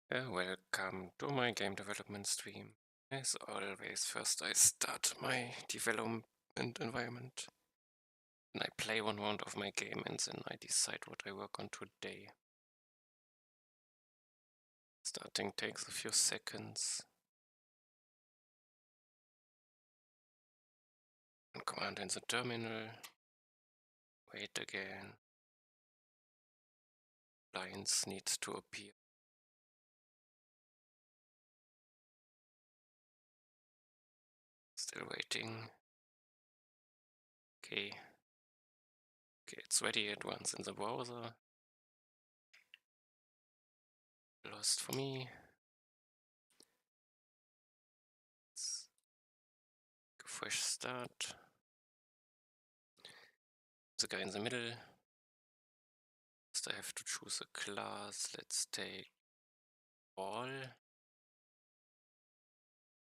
Welcome to my game development stream. As always, first I start my development environment. And I play one round of my game and then I decide what I work on today. Starting takes a few seconds. And command in the terminal. Wait again. Lines needs to appear. Still waiting. Okay. Okay, it's ready at once in the browser. Lost for me. Let's fresh start. The guy in the middle. First I have to choose a class. Let's take all.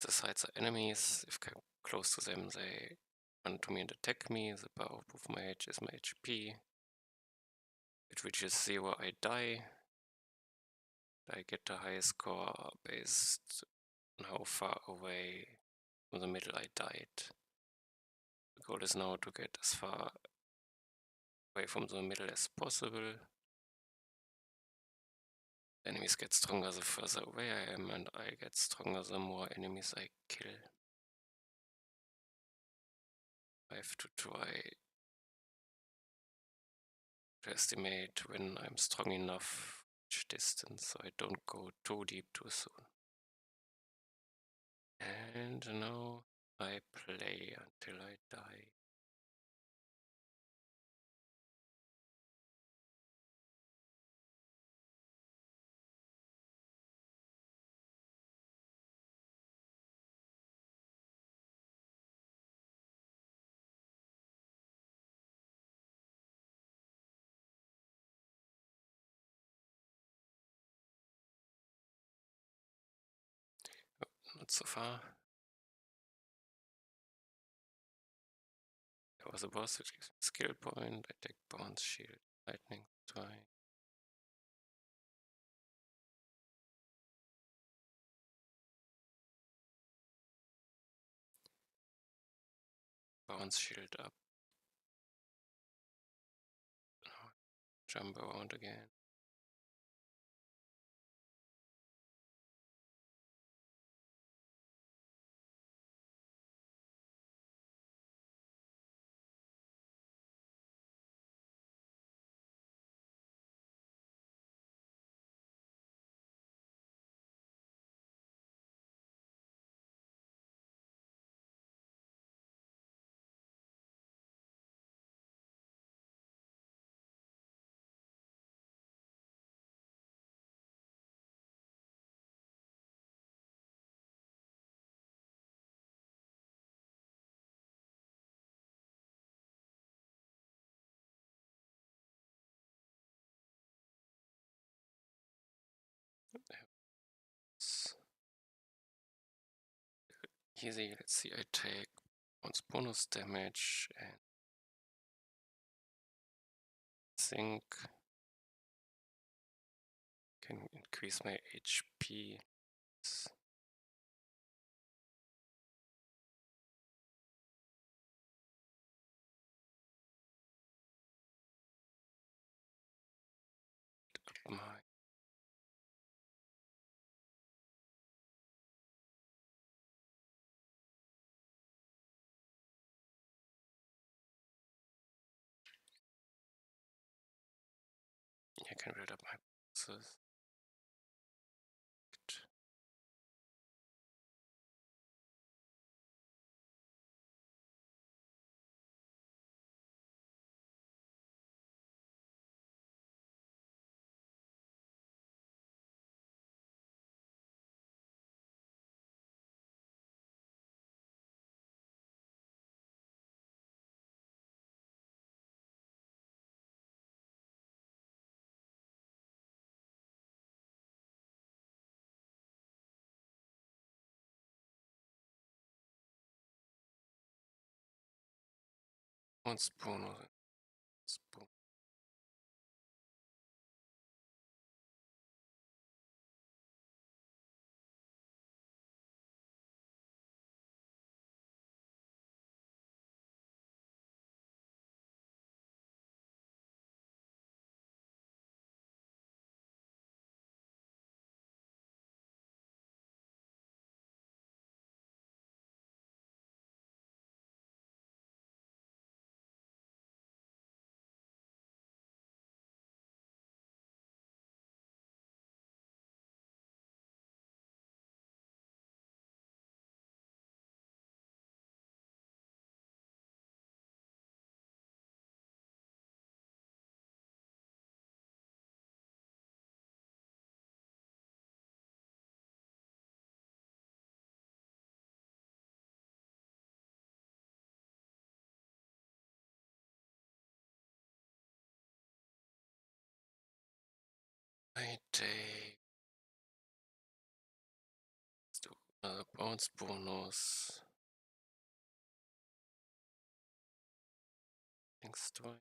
The sides are enemies. If I'm close to them, they run to me and attack me. The power of my H is my HP. It reaches 0, I die. I get the highest score based on how far away from the middle I died. The goal is now to get as far away from the middle as possible. Enemies get stronger the further away I am, and I get stronger the more enemies I kill. I have to try to estimate when I'm strong enough which distance so I don't go too deep too soon. And now I play until I die. Not so far. There was a boss which gives me skill point. I take bounce shield, lightning strike. Bounce shield up. Now jump around again. It's easy. Let's see. I take once bonus damage and think can increase my HP. My I can build up my boxes. Once bonus. I take let's do another bounce bonus. Thanks twice.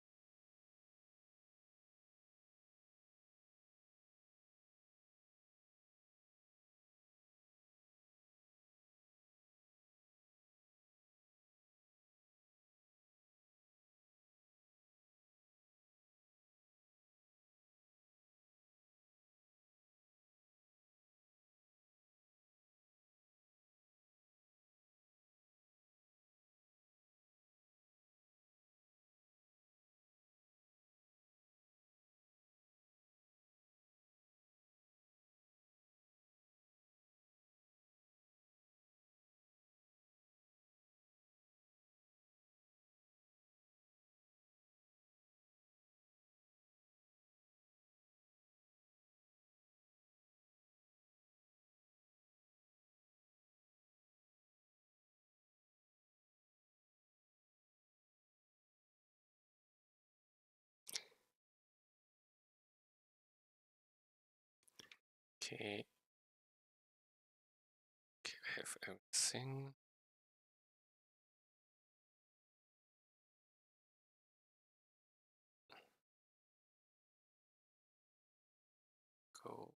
Okay. Okay, I have everything. Go.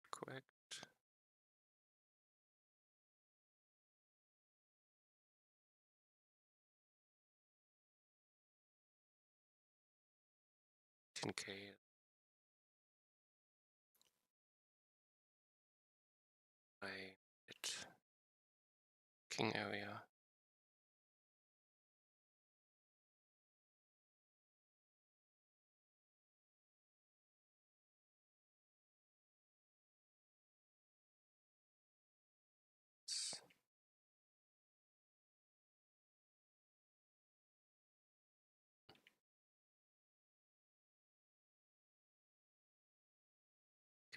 Correct. Okay. I hit king area.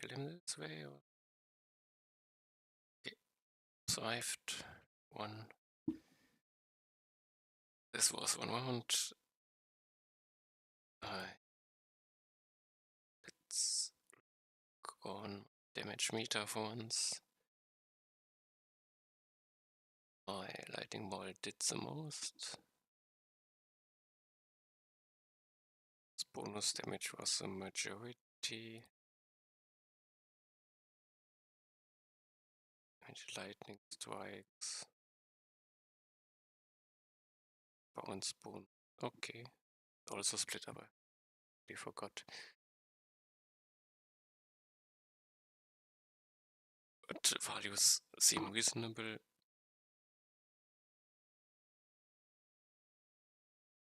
Kill him this way or okay. Survived one. This was one round. Let's go on damage meter for once. My lightning ball did the most. This bonus damage was the majority. Lightning strikes. Bounce boon. Okay. Also split up. I forgot. But values seem reasonable.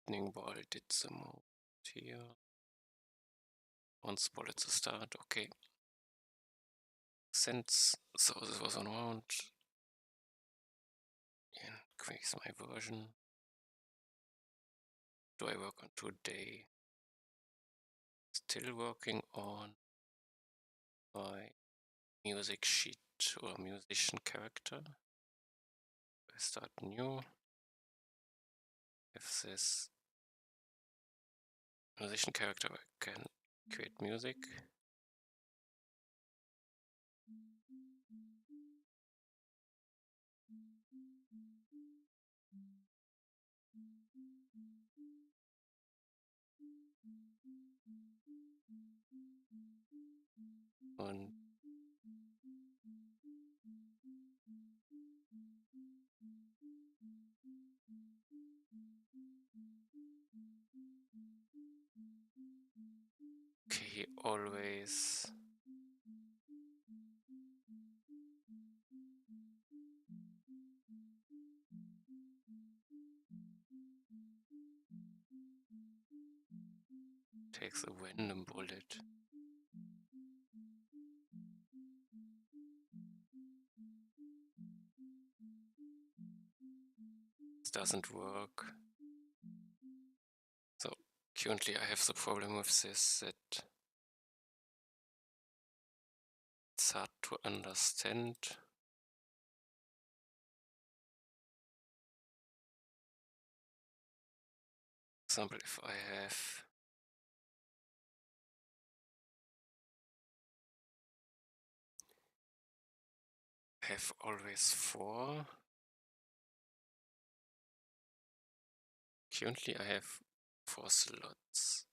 Lightning ball did the most here. Bounce ball at the start. Okay. Since so this was on round. Increase my version. Do I work on today? Still working on my music sheet or musician character. I start new. If this musician character I can create music. Und okay, always takes a random bullet. This doesn't work. So currently I have the problem with this that it's hard to understand. example, if I have always 4. Currently I have 4 slots.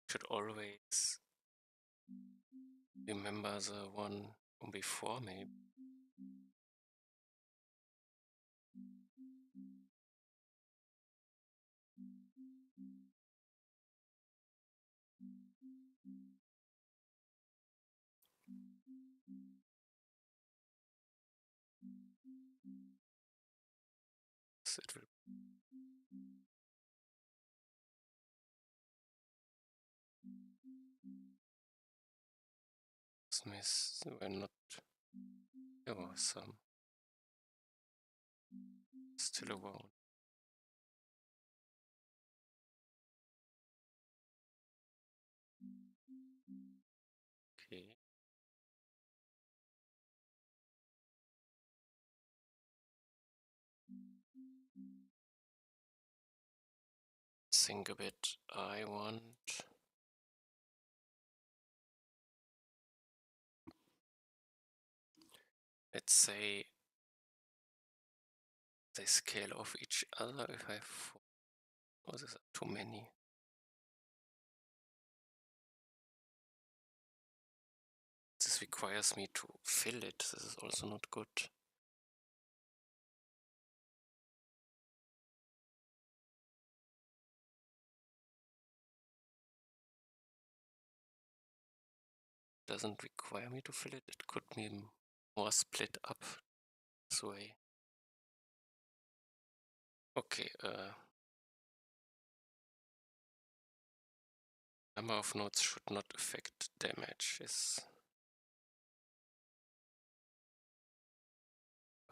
Should always remember the one before, maybe. So it will miss when not. There was some still around. Okay. Think a bit. I want. Let's say they scale off each other if I have 4. Oh, these are too many. This requires me to fill it. This is also not good. Doesn't require me to fill it. It could be more split up this way. Okay, number of nodes should not affect damage.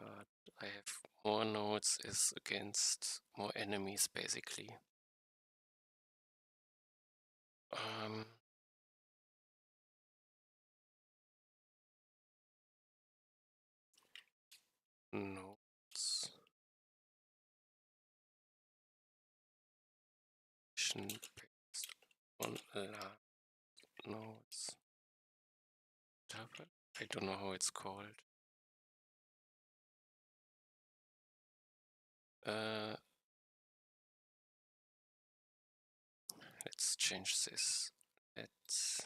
But I have more nodes is against more enemies, basically. Nodes. Based on nodes. Double. I don't know how it's called. Let's change this. Let's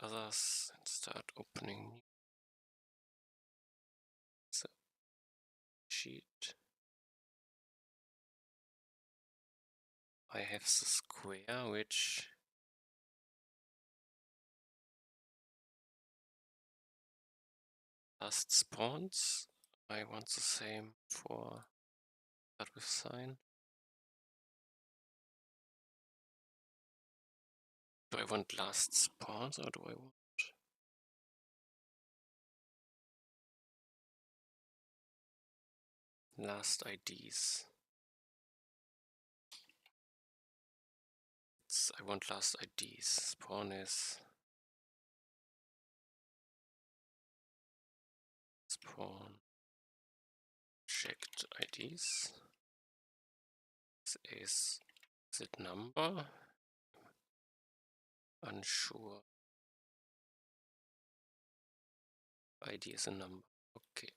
others and start opening the sheet. I have the square, which last spawns. I want the same for that with sign. Do I want last spawns or do I want last IDs? I want last IDs. Spawn is spawn checked IDs. This is it number? Unsure. ID is a number. Okay.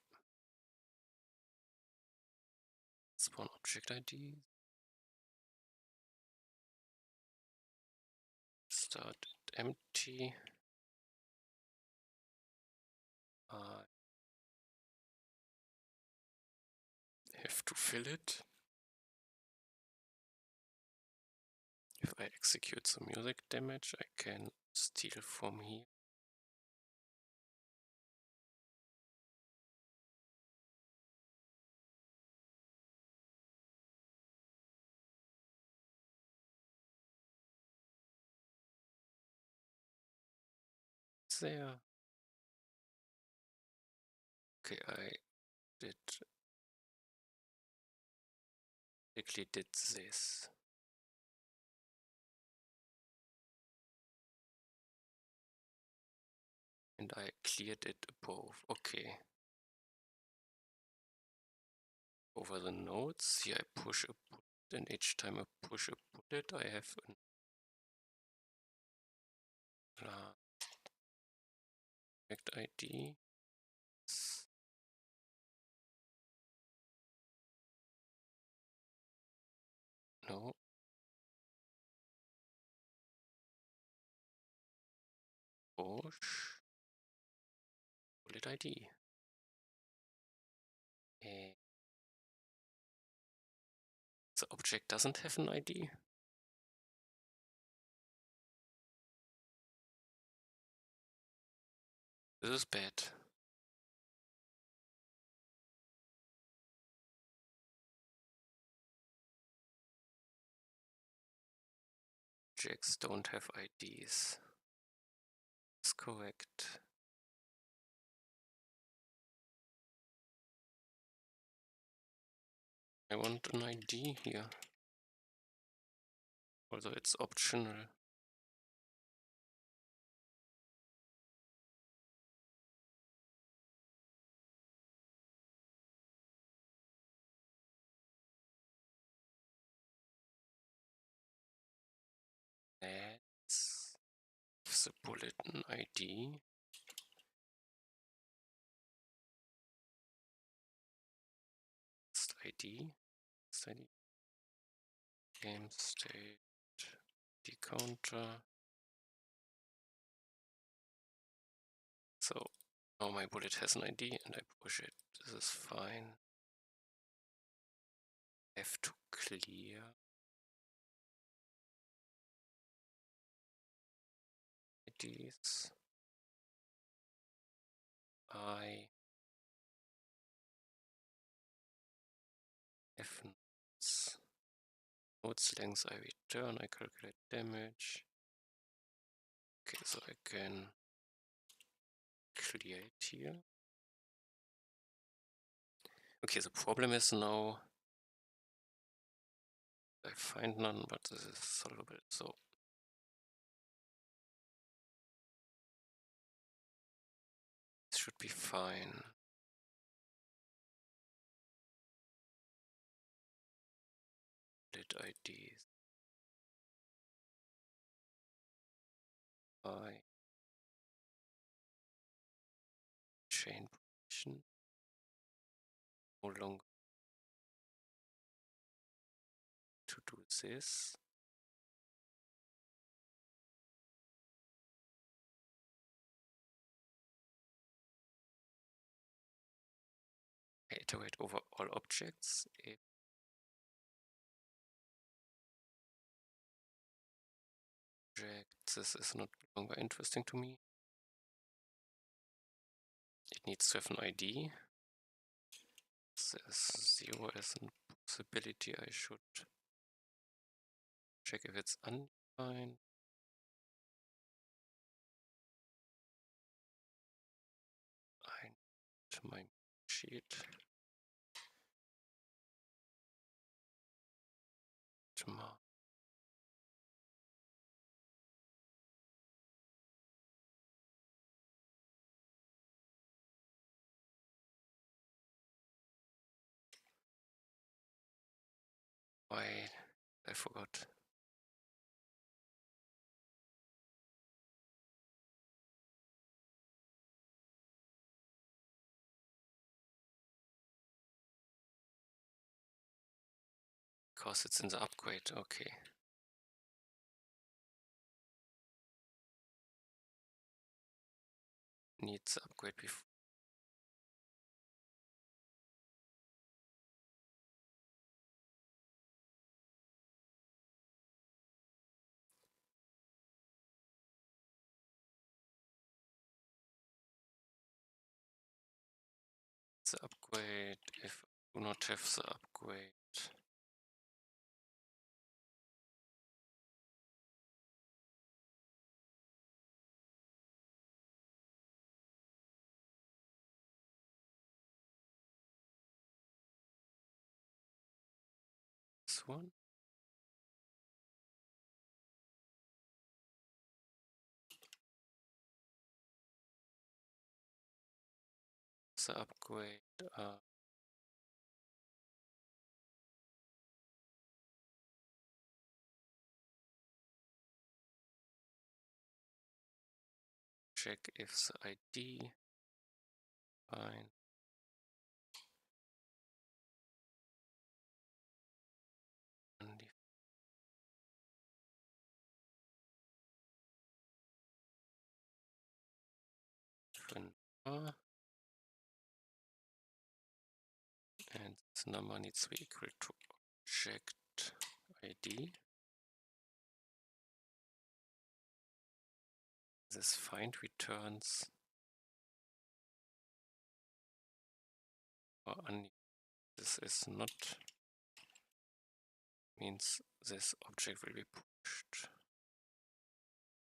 Spawn object ID. Start it empty. I have to fill it. If I execute the music damage, I can steal from here. There. Okay, I did quickly did this. And I cleared it above. Okay. Over the nodes, here I push a bullet, and each time I push a bullet, I have an object ID. No. Push bullet ID. The object doesn't have an ID. This is bad. Objects don't have IDs. That's correct. I want an ID here. Although it's optional. Let's give the bullet an ID. ID. ID. Game state. D counter. So now my bullet has an ID and I push it. This is fine. I have to clear IDs. I have nodes. Nodes length I return, I calculate damage. Okay, so I can clear it here. Okay, the problem is now I find none, but this is solvable, so this should be fine. Bullet IDs. I chain position. No longer to do this. I iterate over all objects. If object, this is not longer interesting to me. It needs to have an ID. There's 0 as a possibility. I should check if it's undefined. I need my sheet. Why? I forgot. Because it's in the upgrade, okay. Needs the upgrade before. The upgrade, if I do not have the upgrade. this one. The upgrade check if the ID fine. And this number needs to be equal to object ID. This find returns or this is not, means this object will be pushed.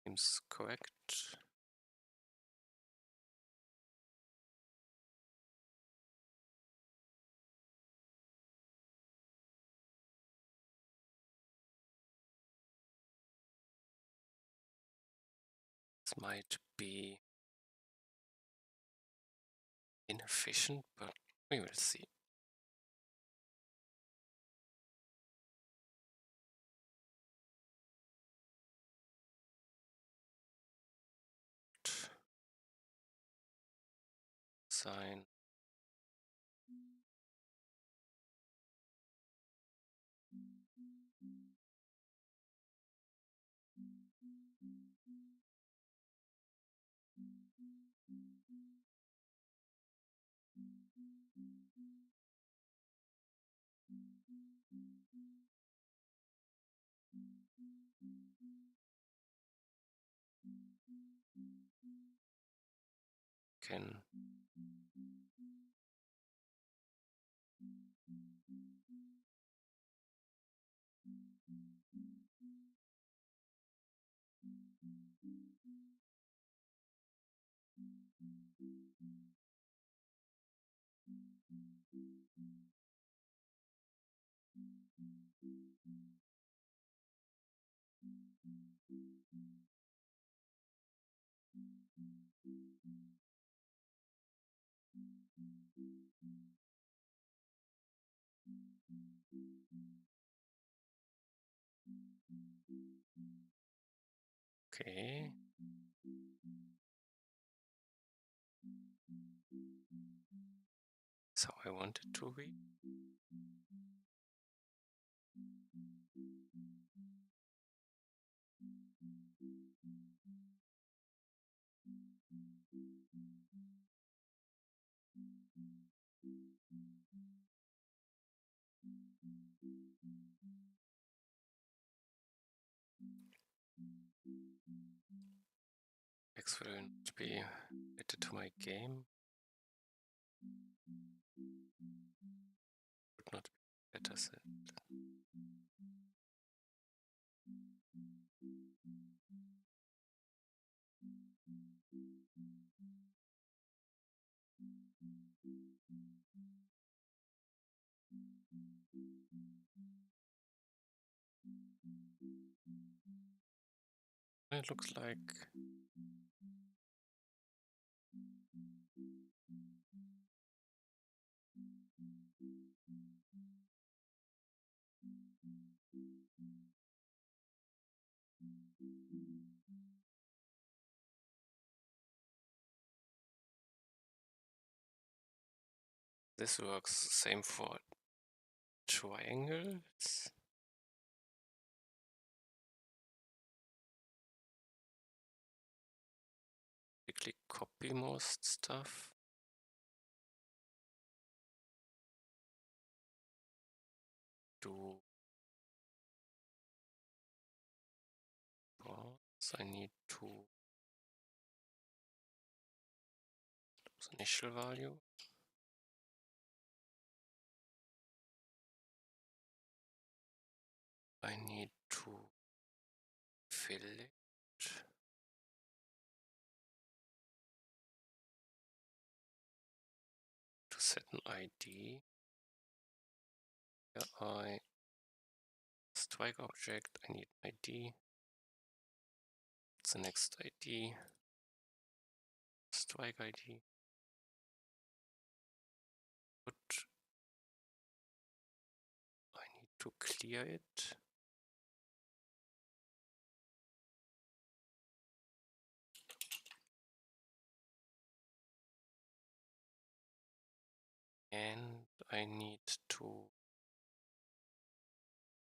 Seems correct. This might be inefficient, but we will see. Sign can okay. So I want it to be. X will not be related to my game. Would not be better set. It looks like this works. Same for triangles. Quickly copy most stuff. Do pause. I need to use initial value. I need to fill it. To set an ID. Here I strike object, I need ID. What's the next ID? Strike ID. But I need to clear it. And I need to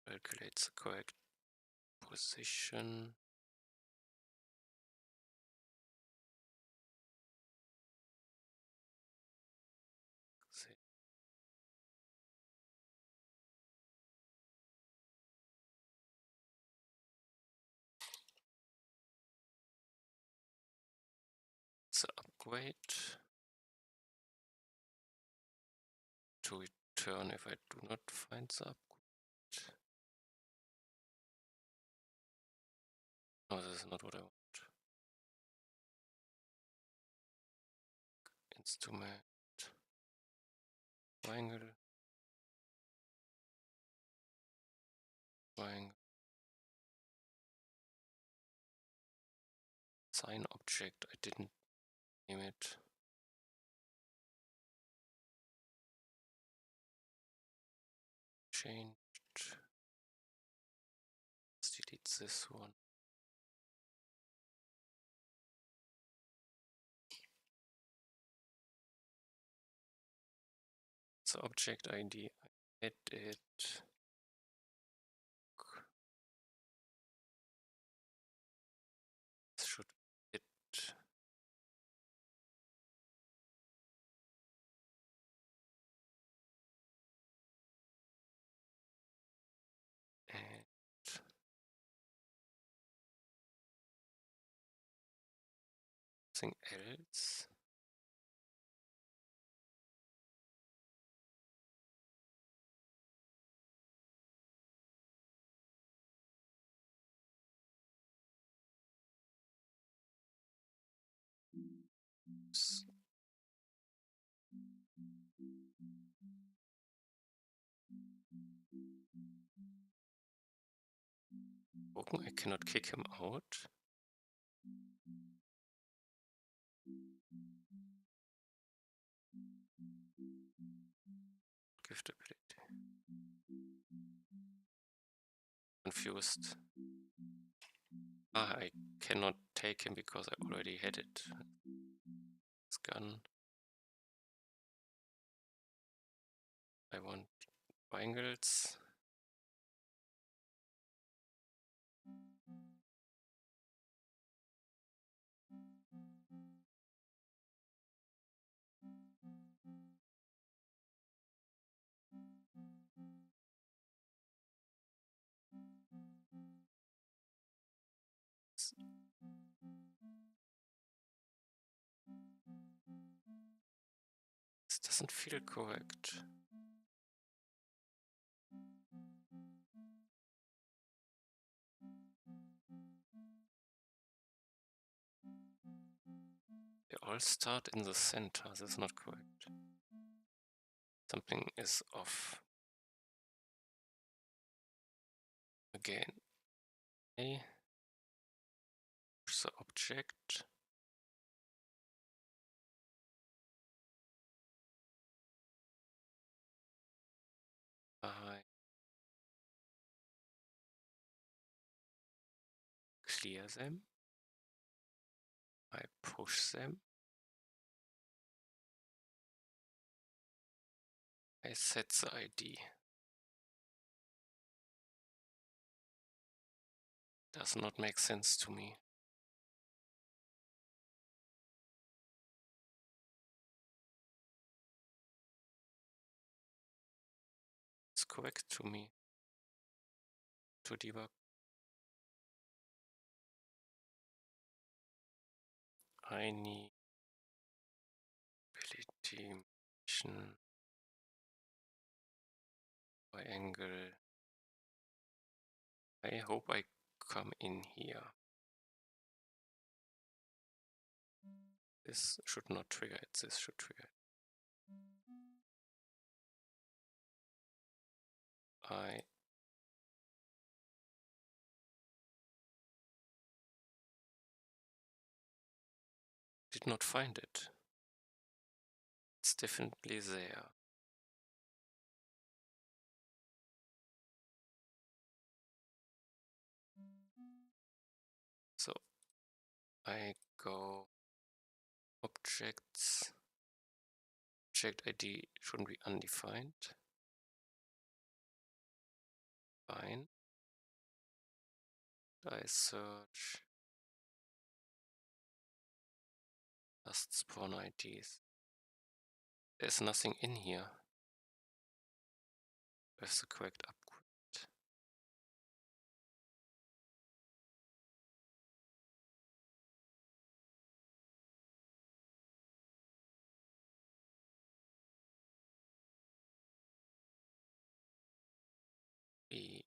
calculate the correct position. The upgrade to return if I do not find the upgrade. No, this is not what I want. Instrument, triangle, triangle, sign object, I didn't name it. Changed. Let's delete this one. The object ID, I add it. This should fit. And something else. Broken, I cannot kick him out. Gift ability. Confused. I cannot take him because I already had it. His gun. I want triangles. This doesn't feel correct. They all start in the center. This is not correct. Something is off. Again. A. Push the object. I clear them. I push them. I set the ID. Does not make sense to me. It's correct to me to debug. I need ability mission triangle. I hope I come in here. This should not trigger it, this should trigger it. I Did not find it. It's definitely there. So I go objects. Object ID shouldn't be undefined. Fine. I search just spawn IDs. There's nothing in here. That's the correct upgrade. We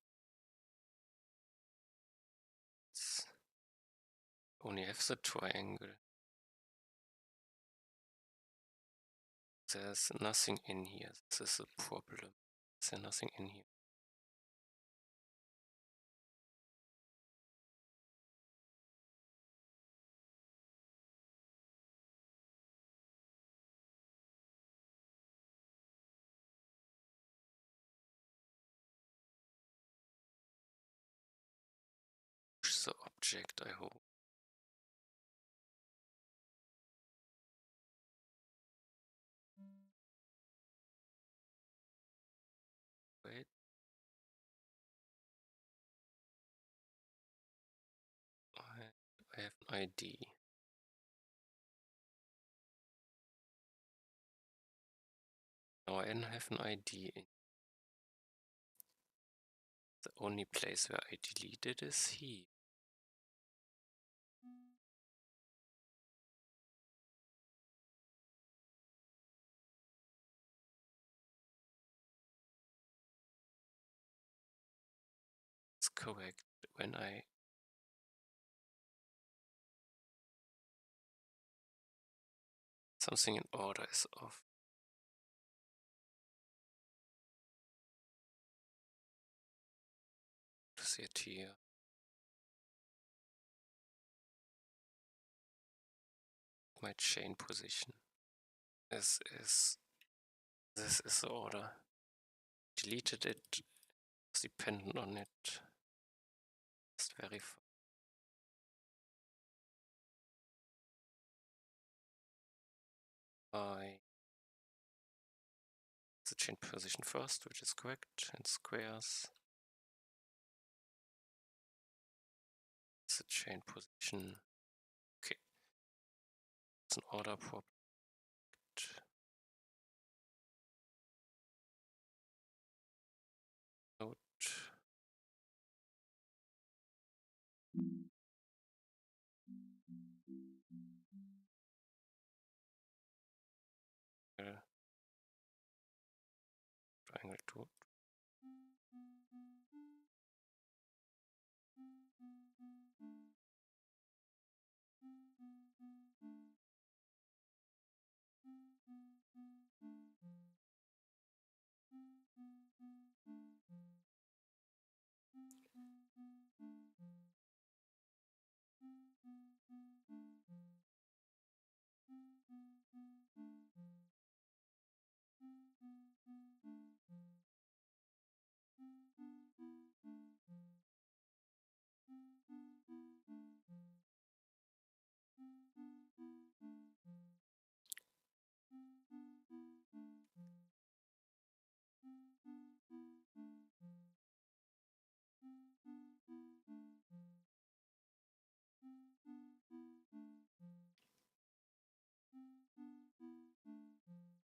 only have the triangle. There's nothing in here. This is a problem. There's nothing in here. Push the object, I hope. Wait. I have an ID. Now I have an ID in. The only place where I deleted is here. It's correct when I something in order is off. To see it here. My chain position. This is the order. Deleted it. It's dependent on it. Just verify. I the chain position first, which is correct, and squares. It's the chain position. Okay. It's an order problem. Note. Triangle 2.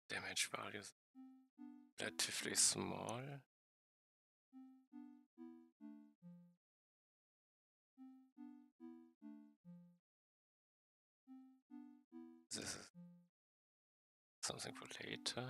Damage values relatively small. This is something for later.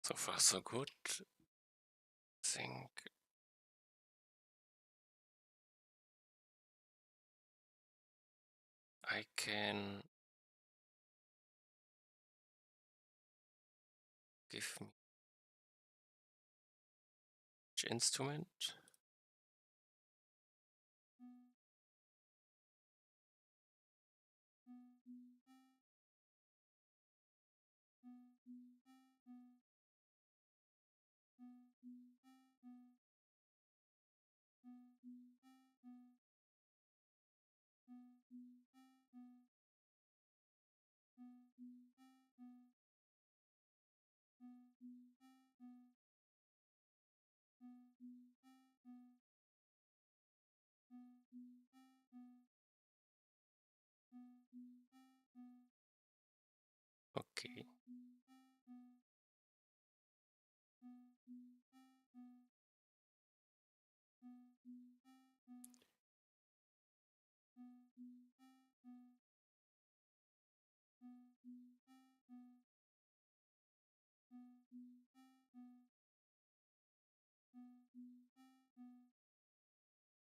So far so good. think I can give me which instrument. Okay.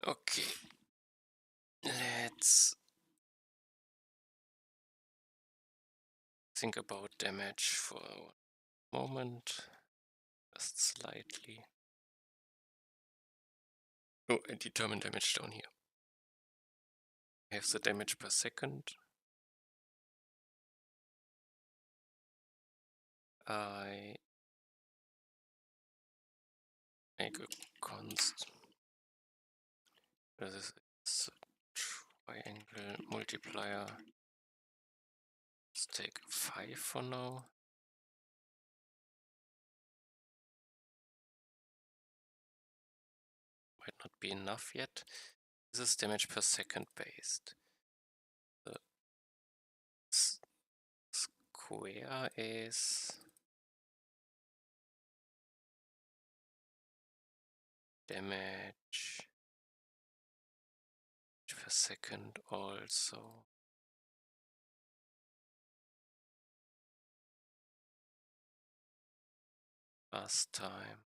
Okay. Let's think about damage for a moment. Just slightly. Oh, and determine damage down here. I have the damage per second. I make a const. This is a triangle multiplier. Let's take 5 for now. Might not be enough yet. This is damage per second based. The square is damage per second also. Last time.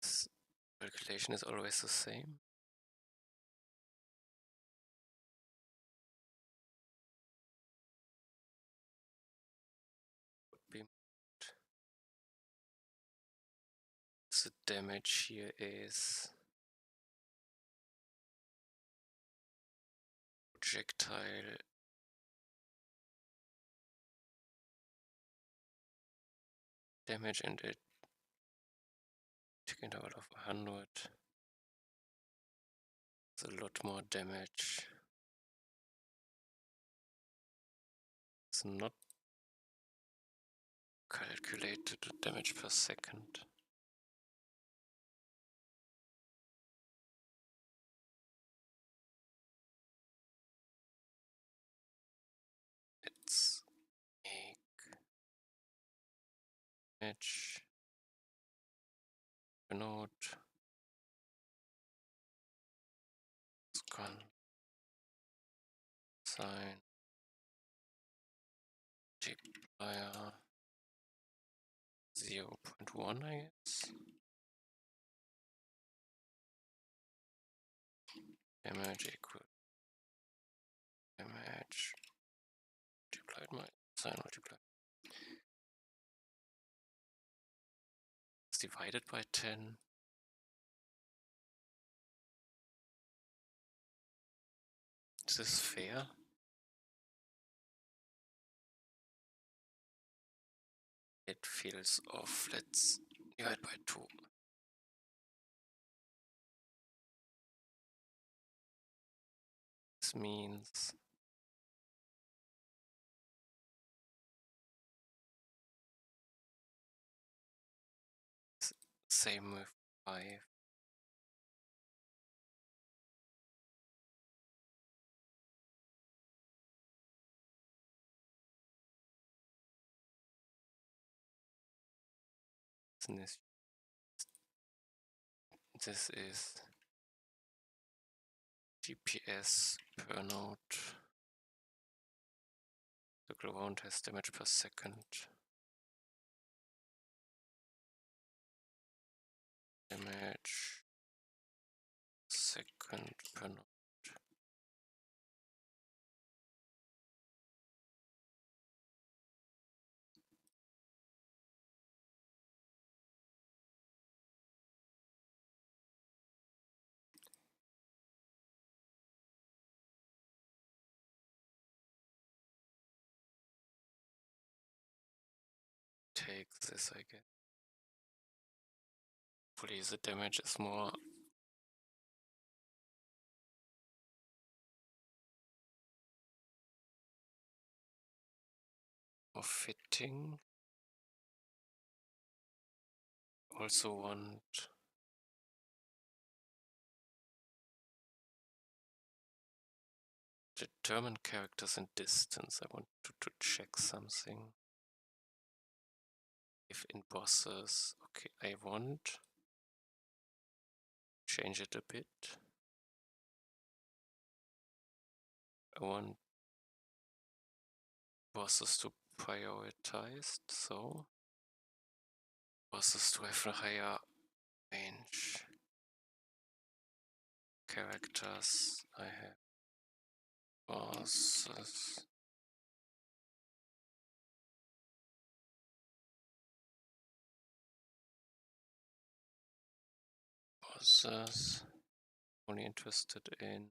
This calculation is always the same. Would be the damage here is projectile damage and it interval of 100. It's a lot more damage. It's not calculated damage per second. Let's make damage node con sign multiplier 0.1, I guess. Damage equal damage multiplied by sign multiplier. It's divided by 10. Is this fair? It feels off. Let's divide by 2. This means same with 5. This is DPS per node. The glow wand has damage per second. Damage second per node. Take this, I guess. Hopefully the damage is more fitting. Also want determine characters in distance. I want to check something. If in bosses, okay, I want change it a bit. I want bosses to prioritized, so bosses to have a higher range. Characters I have bosses. Bosses only interested in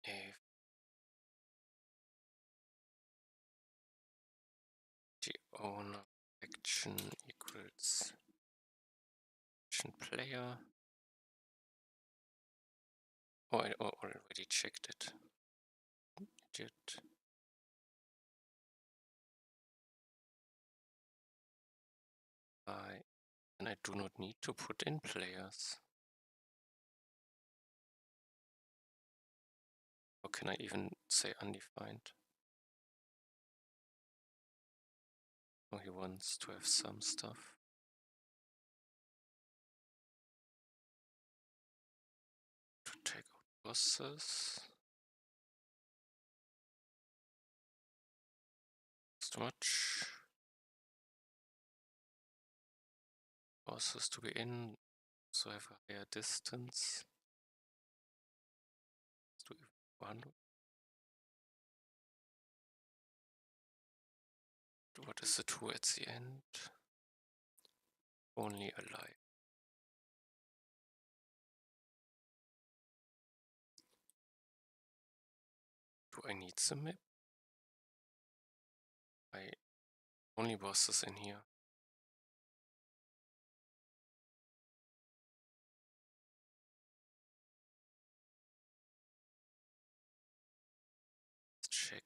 if the owner action equals action player. Oh, I already checked it. Idiot. And I do not need to put in players. Or can I even say undefined? Oh, he wants to have some stuff. To take out bosses. It's too much. Bosses to be in, so have a higher distance. Let's do 100. What is the 2 at the end? Only alive. Do I need the map? Only bosses in here. Let's check.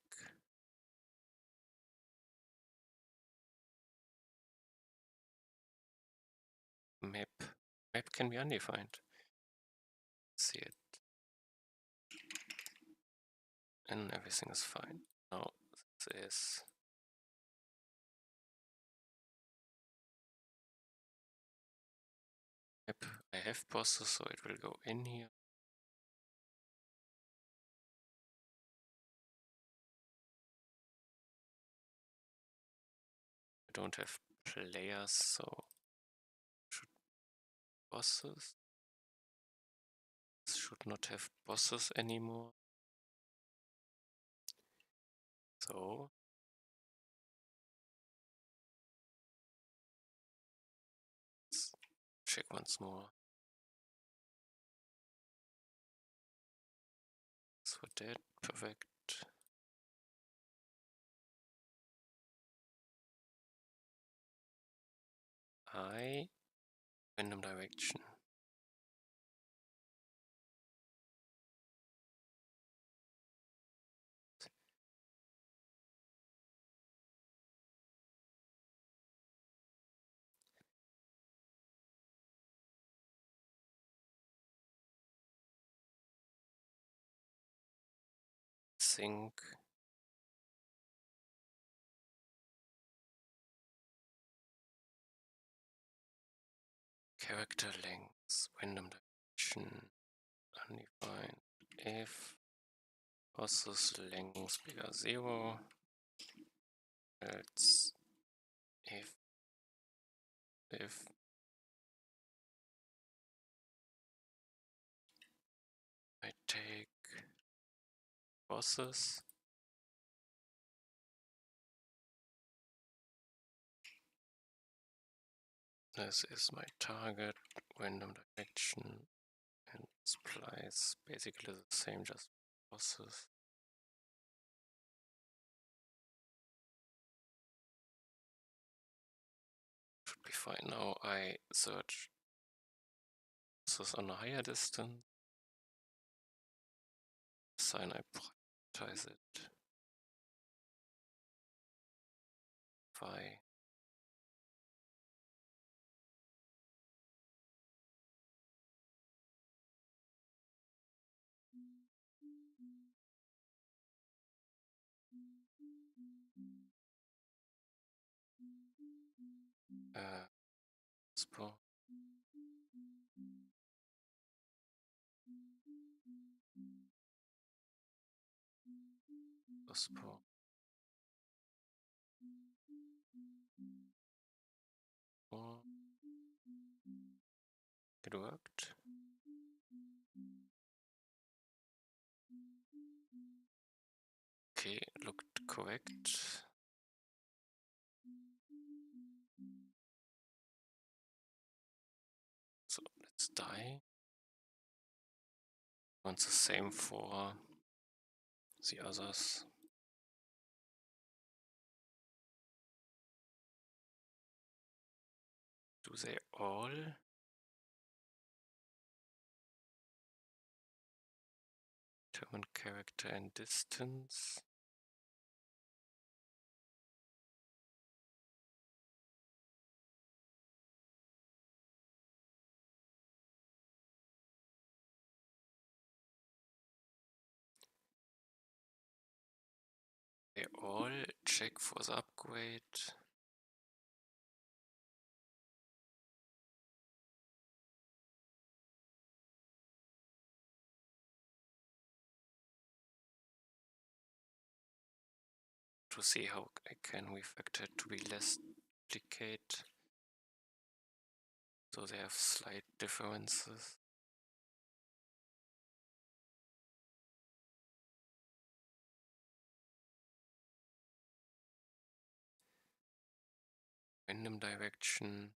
Map. Map can be undefined. See it. And everything is fine. Now this is map. I have bosses, so it will go in here. I don't have players, so should bosses should not have bosses anymore. So let's check once more. So that perfect. Random direction. Sync. character length, random direction, undefined. If process length bigger 0, else if I take process this is my target, random direction, and splice basically the same, just process. Should be fine. Now I search process on a higher distance. Sign I prioritize it by Spo. Spo. Oh, it worked. Okay, looked correct. So let's die. And the same for the others. Do they all? Determine character and distance. They all check for the upgrade. To see how I can refactor it to be less duplicate. So they have slight differences. Random direction.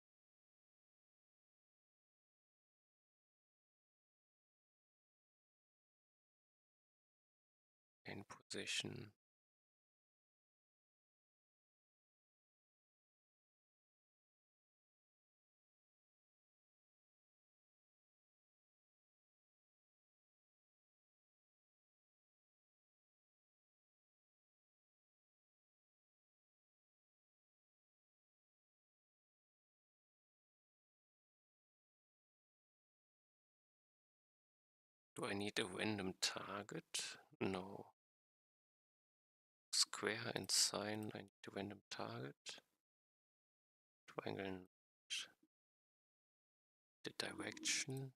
And position. Do I need a random target? No. Square and sign, I need a random target. Triangle, the direction.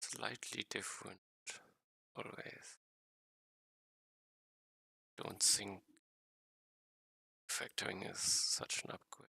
Slightly different, always. Don't think factoring is such an upgrade.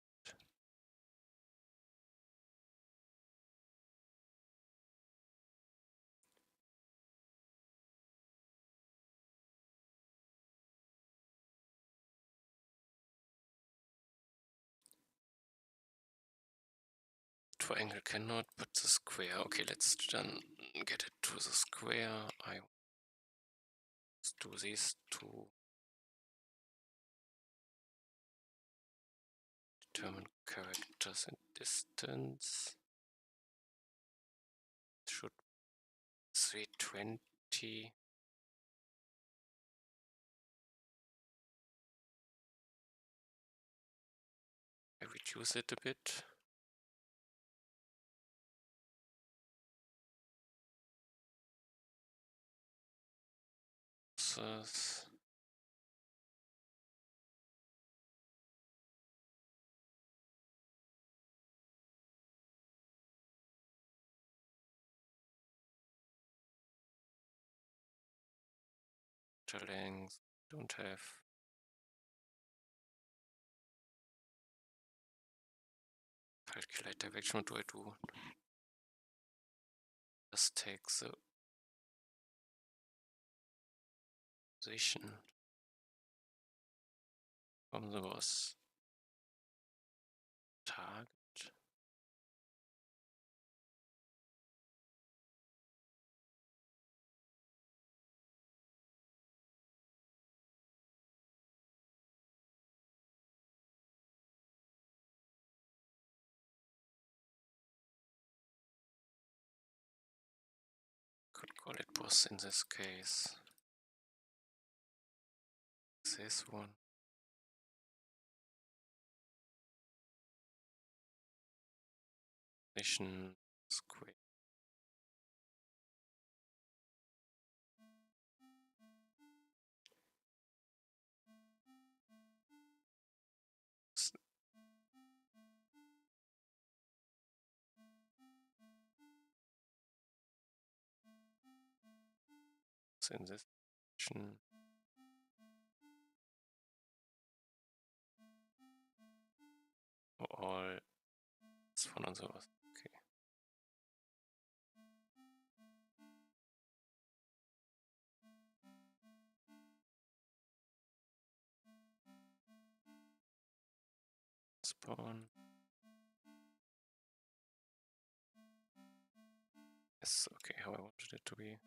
Triangle cannot, but the square. Okay, let's then get it to the square. I do these two. Determine characters and distance. Should 320. I reduce it a bit. This vector length, don't have. Calculate direction, what do I do? Just take the position from the was target. Could call it was in this case. This one. Position square. So in this position. All das von und sowas. Okay. Spawn. Yes, okay, how I wanted it to be.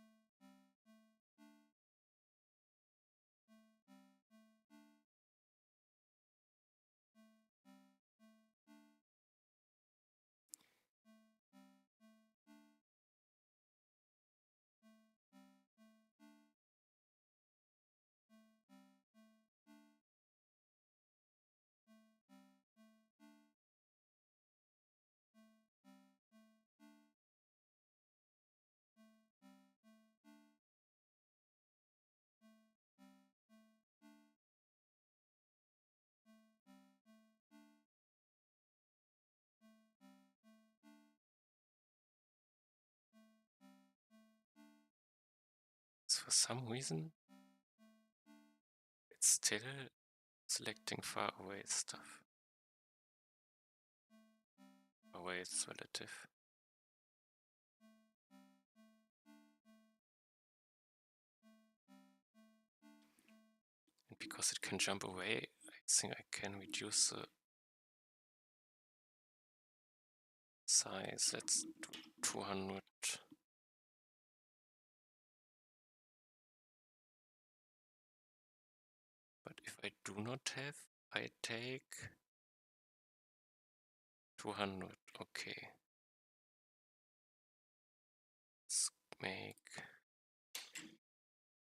For some reason, it's still selecting far away stuff. Away is relative. And because it can jump away, I think I can reduce the size. Let's do 200. But if I do not have, I take 200. Okay. Let's make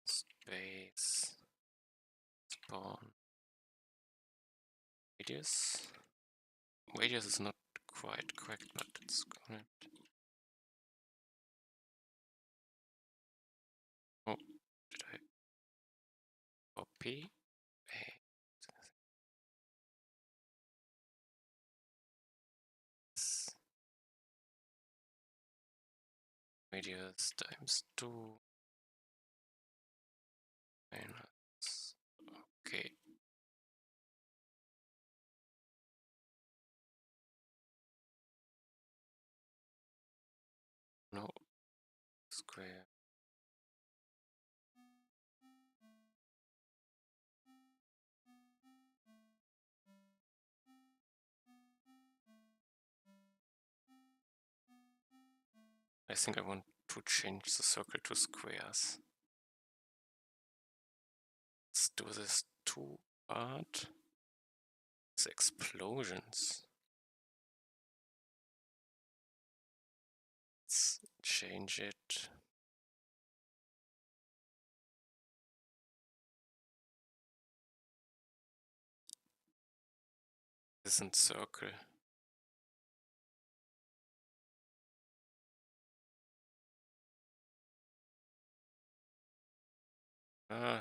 space spawn radius. Radius is not quite correct, but it's correct. Oh, did I copy? Radius times 2 minus. Okay. No. Square. I think I want to change the circle to squares. Let's do this 2 part. It's explosions. Let's change it. This isn't circle.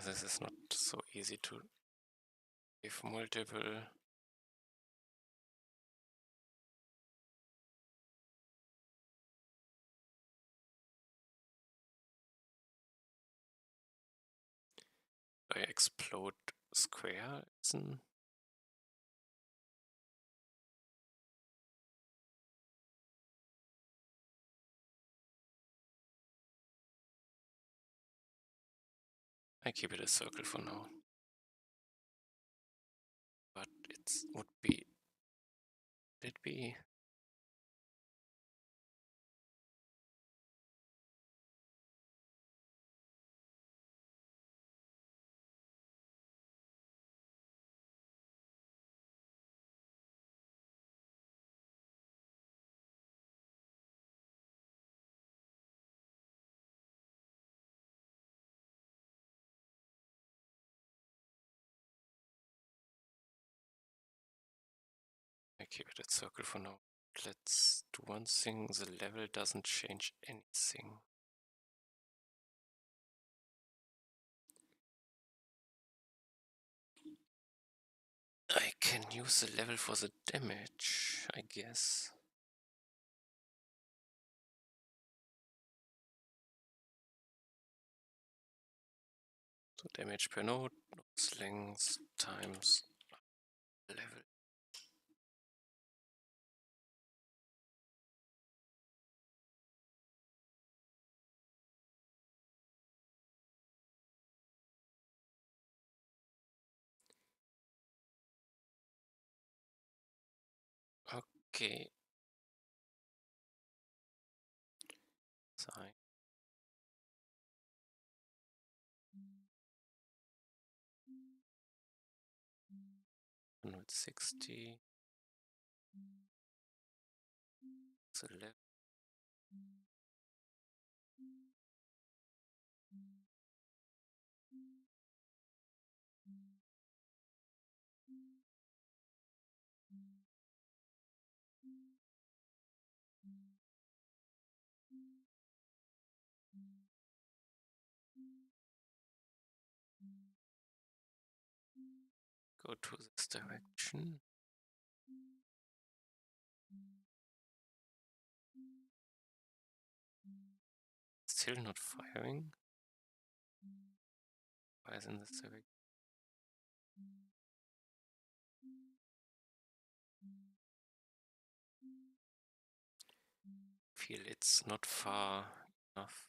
This is not so easy to give multiple. I explode square? I keep it a circle for now. But it would be. It be. I keep it a circle for now. Let's do one thing. The level doesn't change anything. I can use the level for the damage, I guess. So damage per node, length times level. Okay. Sine 160. The level. Go to this direction. Still not firing. Why is in this direction? Feel it's not far enough.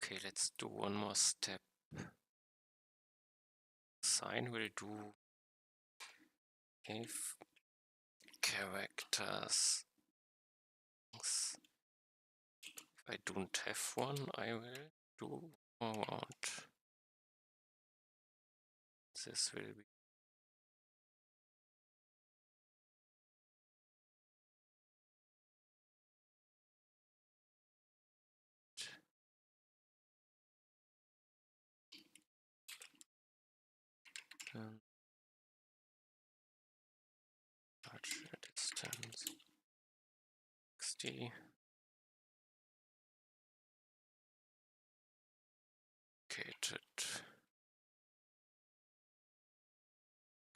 Okay, let's do one more step. Sine will do if characters. If I don't have one, I will do forward. This will be large distance 60. Gated.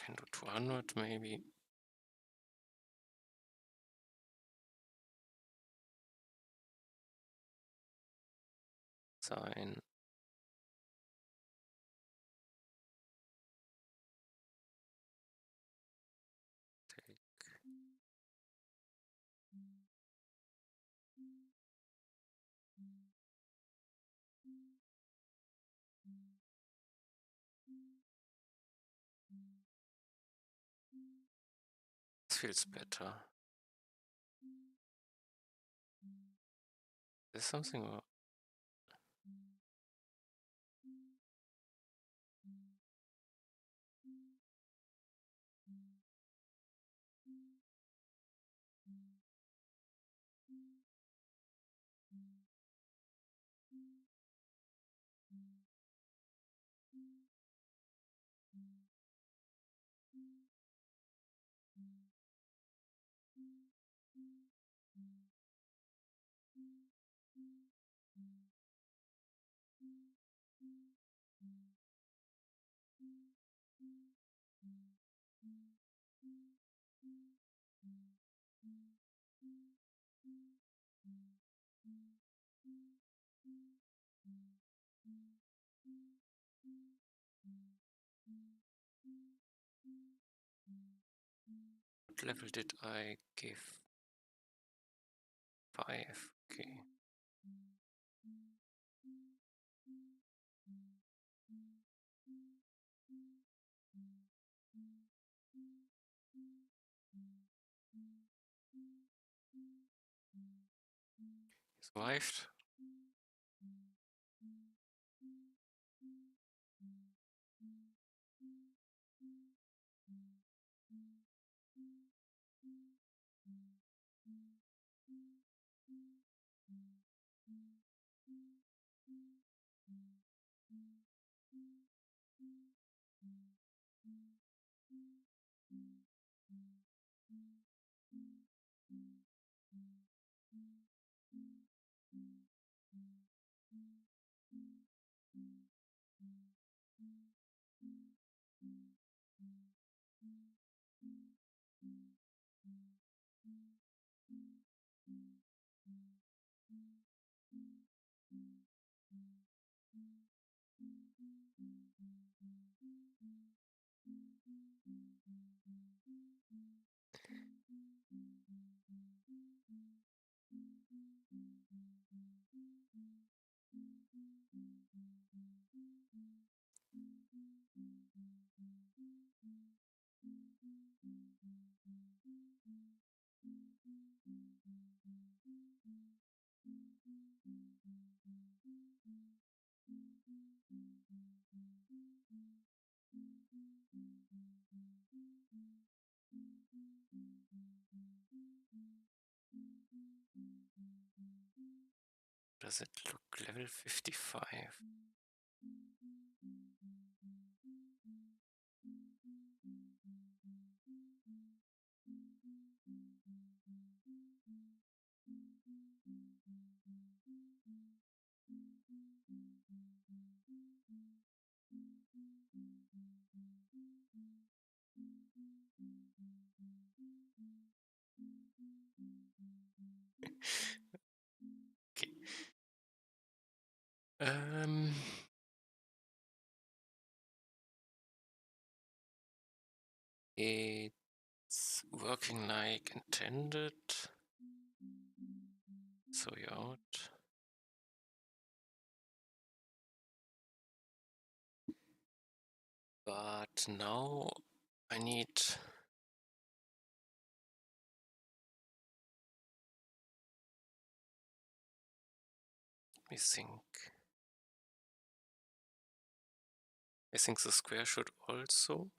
Can do 200 maybe. Sine. Take. This feels better. There's something. What level did I give? 5, okay. Survived. Does it look level 55? Okay. It's working like intended. So you're out. But now I need me think. I think the square should also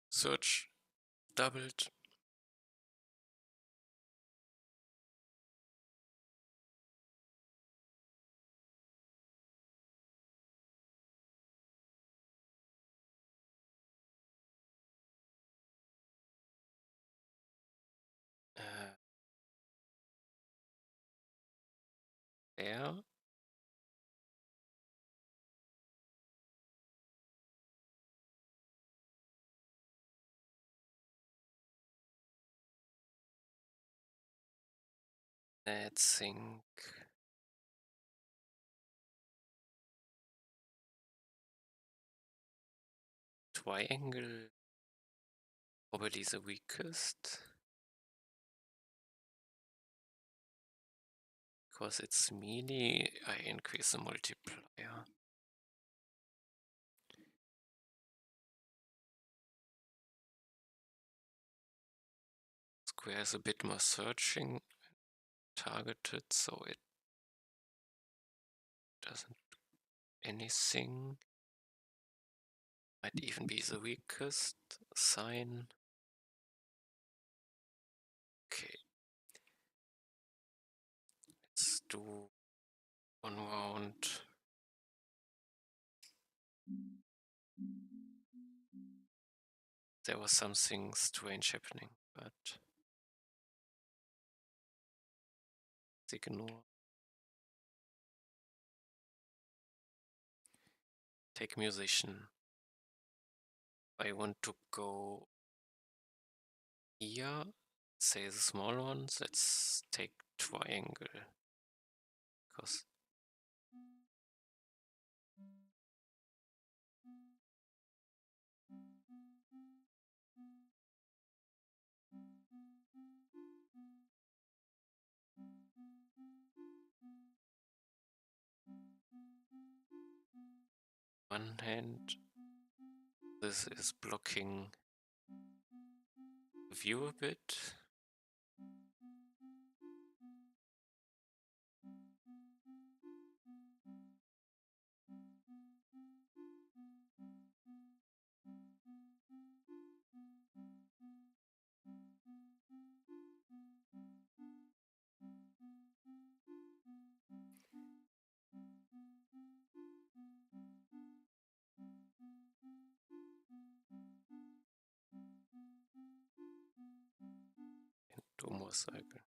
search doubled. There. Let's think. Triangle, probably the weakest. Because it's melee, I increase the multiplier. Square is a bit more searching, targeted, so it doesn't do anything. Might even be the weakest sign. Okay. Let's do one round. There was something strange happening, but ignore. Take musician. I want to go here say the small ones. Let's take triangle. Because one hand, this is blocking the view a bit. And 2 more cycle.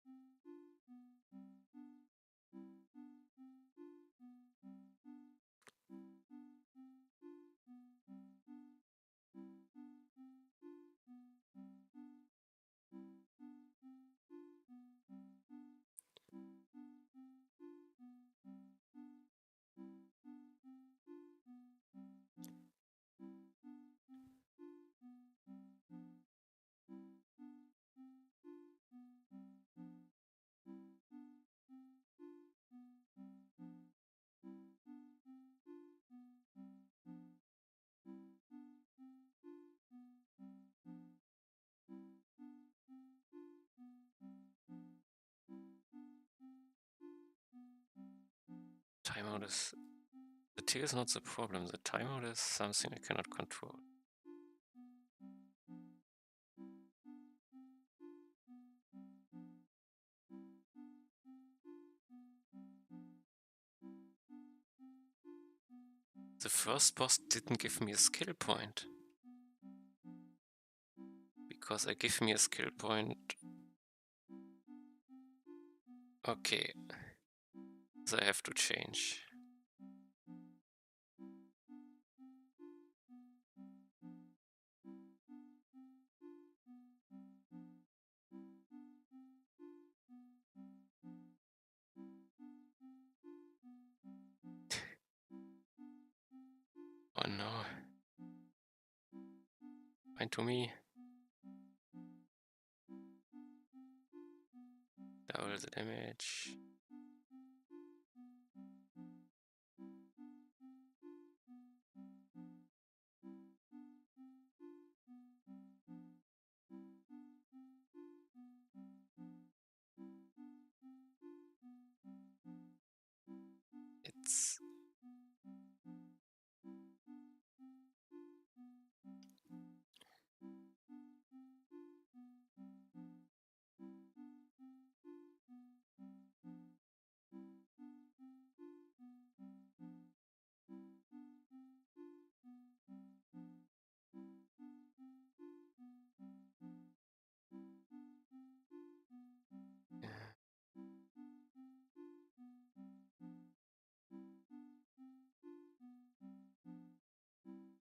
Timeout is... The tick is not the problem, the timeout is something I cannot control. The first boss didn't give me a skill point. Because I give me a skill point. Okay. So I have to change. Oh no. Fine to me. Double the damage. It's...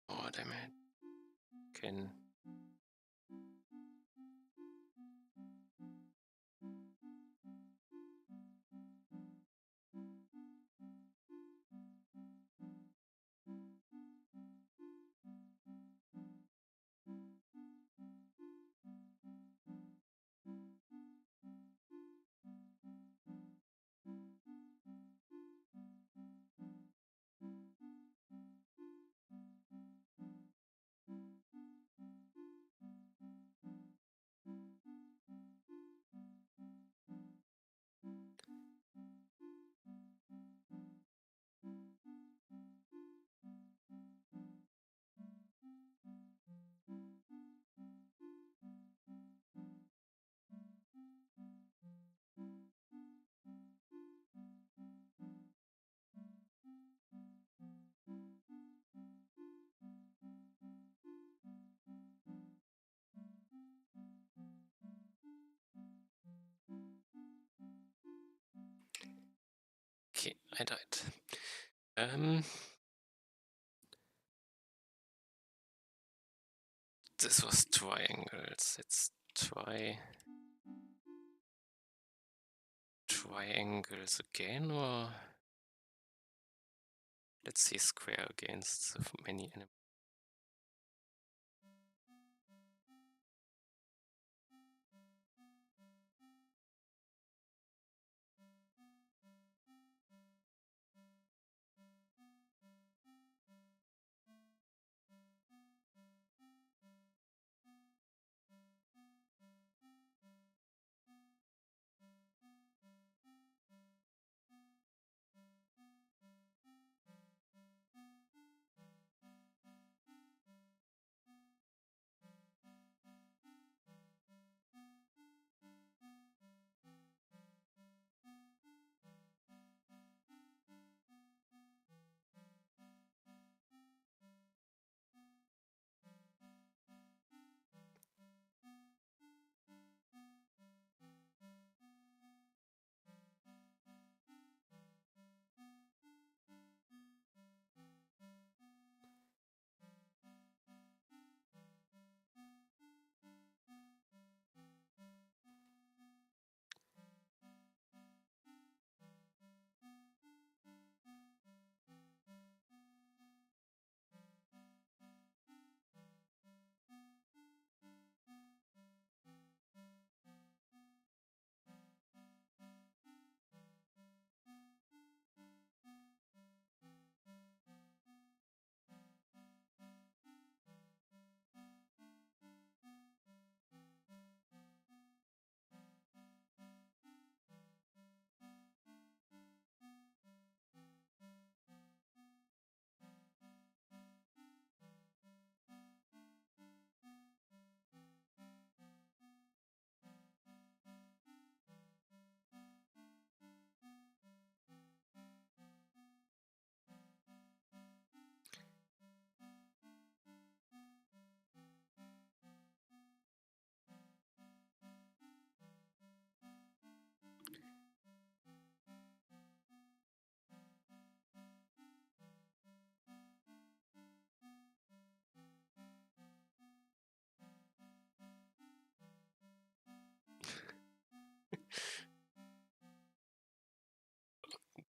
Oh, damn it. Can... Okay, I died. This was triangles. Let's try... triangles again, or let's see square against the many enemies.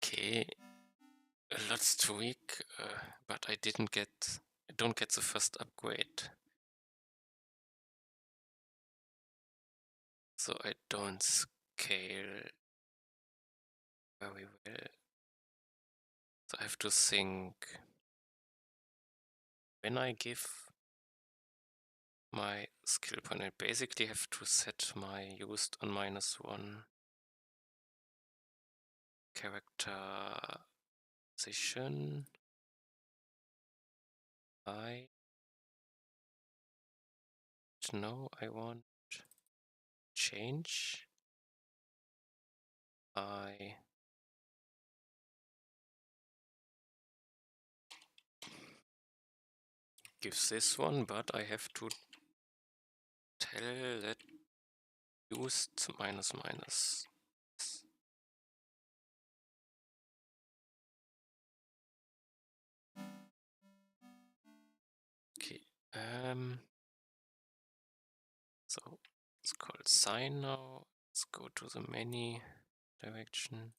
Okay, lots to weak, but I don't get the first upgrade. So I don't scale very well. So I have to think when I give my skill point, I basically have to set my used on -1 character position. I know I want change. I give this one, but I have to tell that used -. Okay. So it's called sign now. Let's go to the many direction.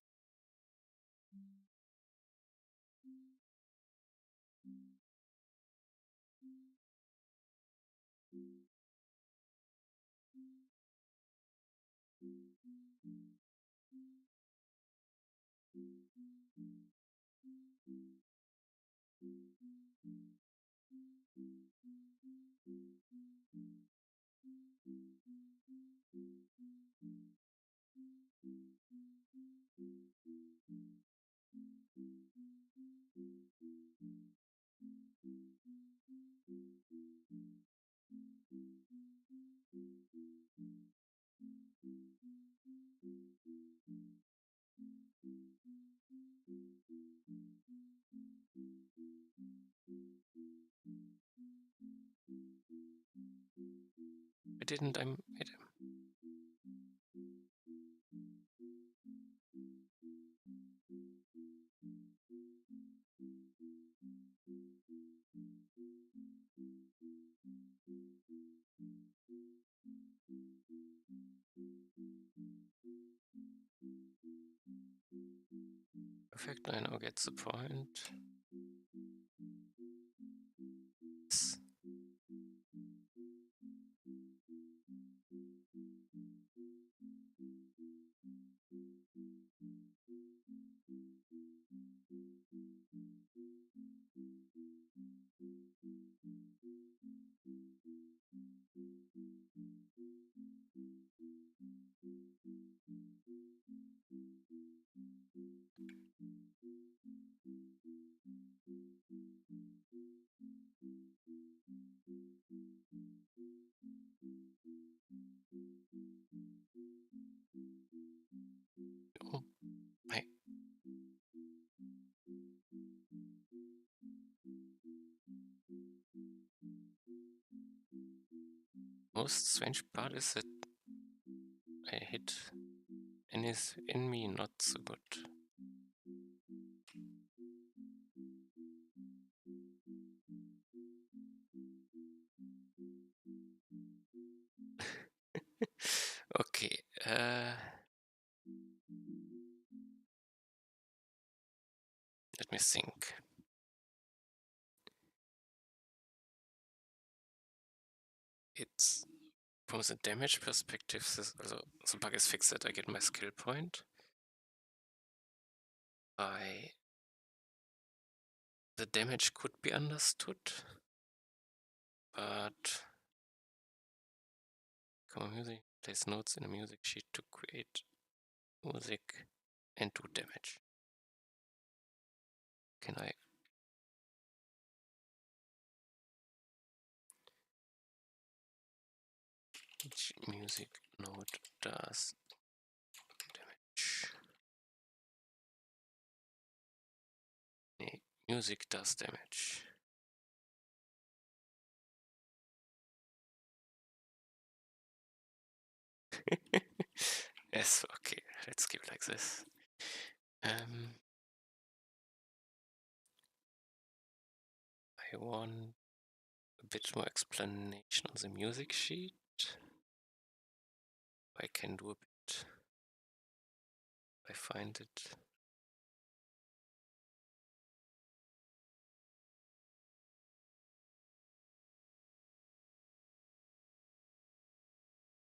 I didn't. Perfect, I now get the point. Yes. Oh, hey. Most strange part is that I hit anything in me not so good. Okay, let me think. It's from the damage perspective, the bug is fixed that I get my skill point. The damage could be understood, but common music plays notes in a music sheet to create music and do damage. Can I? Each music note does damage. Nee, music does damage. Yes, okay, let's keep it like this. I want a bit more explanation on the music sheet. I can do a bit. I find it.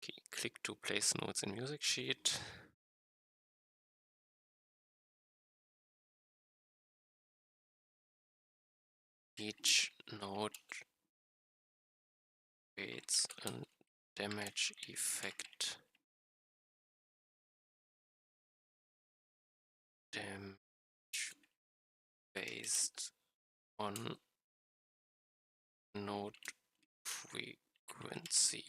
Okay, click to place notes in music sheet. Each node creates a damage effect. Damage based on node frequency.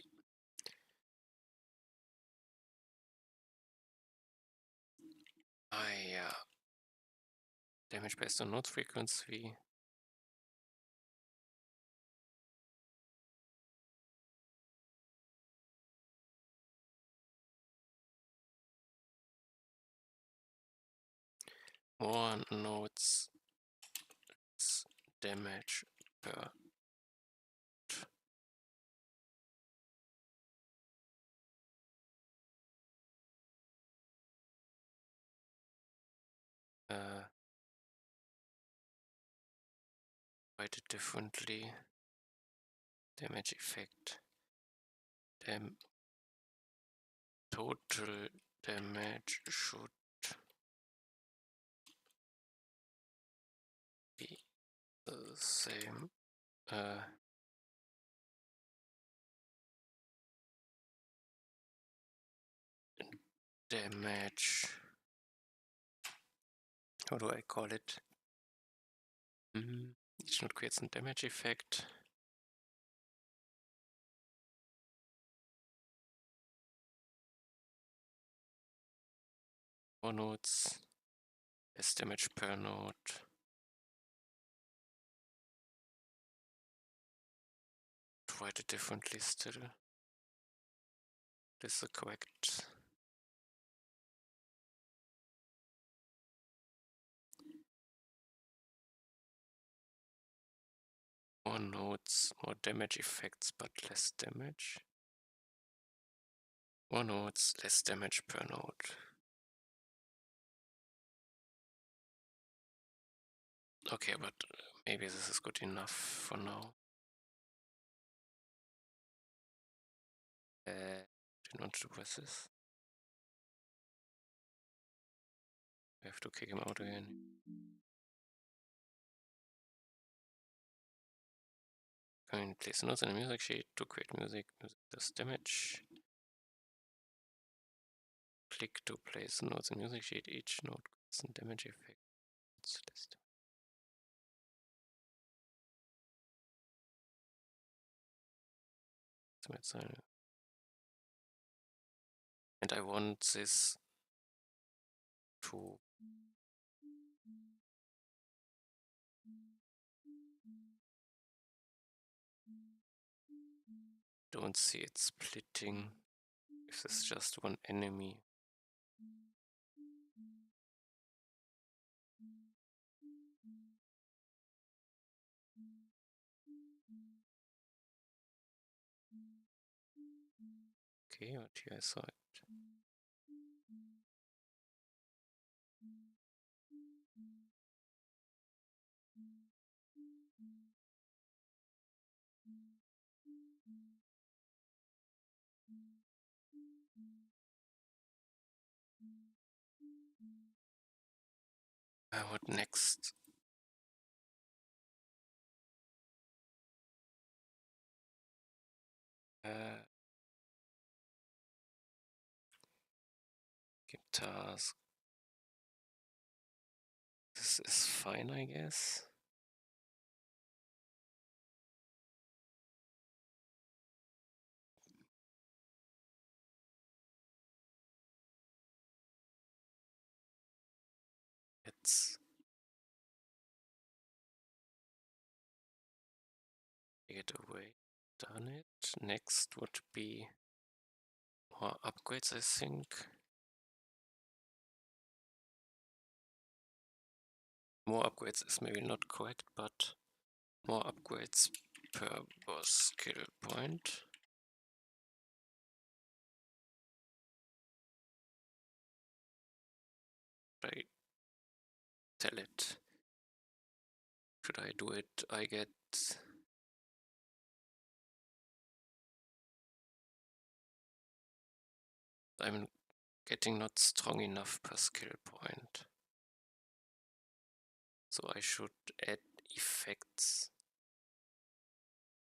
Yeah. Damage based on node frequency. More nodes damage per write it differently. Damage effect. Total damage should be the same. Damage. How do I call it? Each node creates a damage effect. More nodes, less damage per node. Write it differently still. This is the correct. More nodes, more damage effects, but less damage. More nodes, less damage per node. Okay, but maybe this is good enough for now. Did not do with this. I have to kick him out again. Can place notes in a music sheet to create music. Music does damage. Click to place notes in music sheet. Each note gets a damage effect. And I want this to don't see it splitting if it's just one enemy. Okay, but here I saw it. What next? Give task. This is fine, I guess. Let's take it away. Done it. Next would be more upgrades, I think. More upgrades is maybe not correct, but more upgrades per boss skill point. I tell it. Should I do it? I get I'm getting not strong enough per skill point. So I should add effects,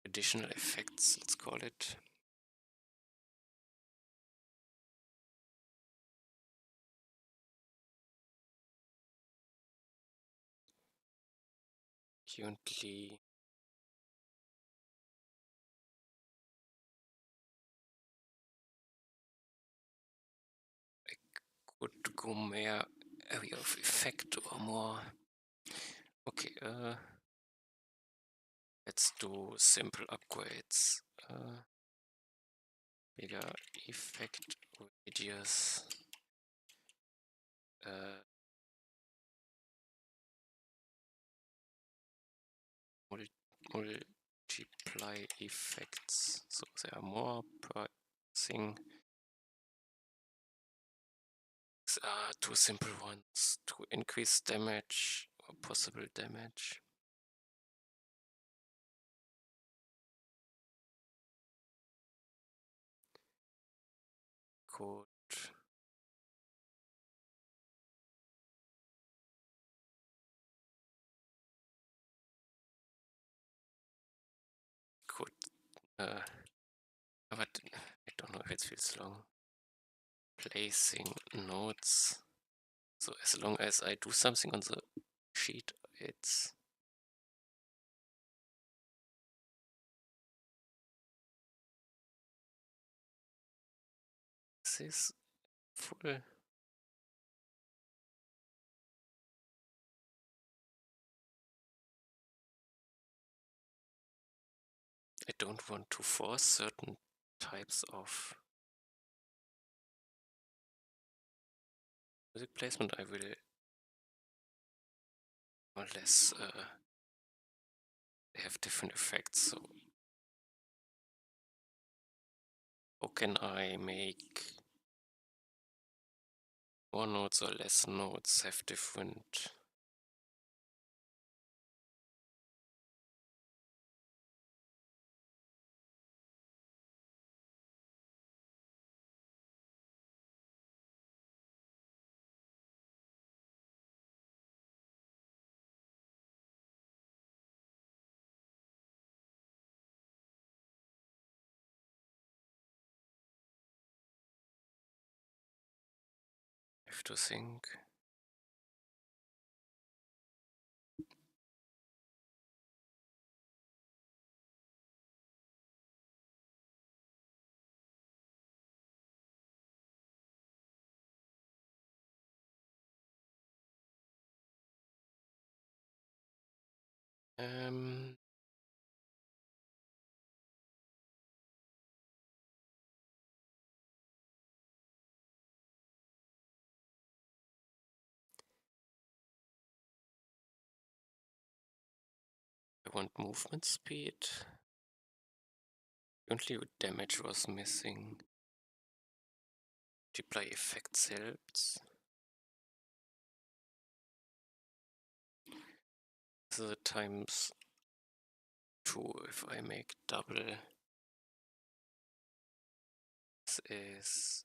additional effects, let's call it. Currently, I could go more area of effect or more. Okay, let's do simple upgrades. Bigger effect radius. Multiply effects. So there are more per thing. These are two simple ones to increase damage or possible damage. Could but I don't know if it feels long. Placing notes. So as long as I do something on the sheet, it's this is full. I don't want to force certain types of music placement. I will more or less have different effects. So how can I make more notes or less notes have different have to think. Um, I want movement speed. Only damage was missing. Multiply effects helps. The times 2 if I make double. This is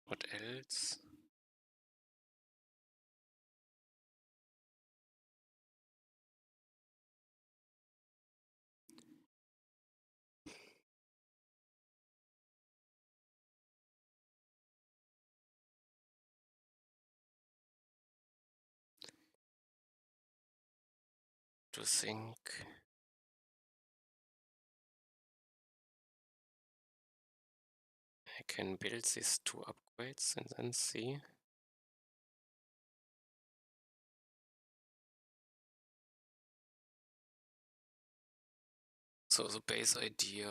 what else? To think. I can build these 2 upgrades and then see. So the base idea,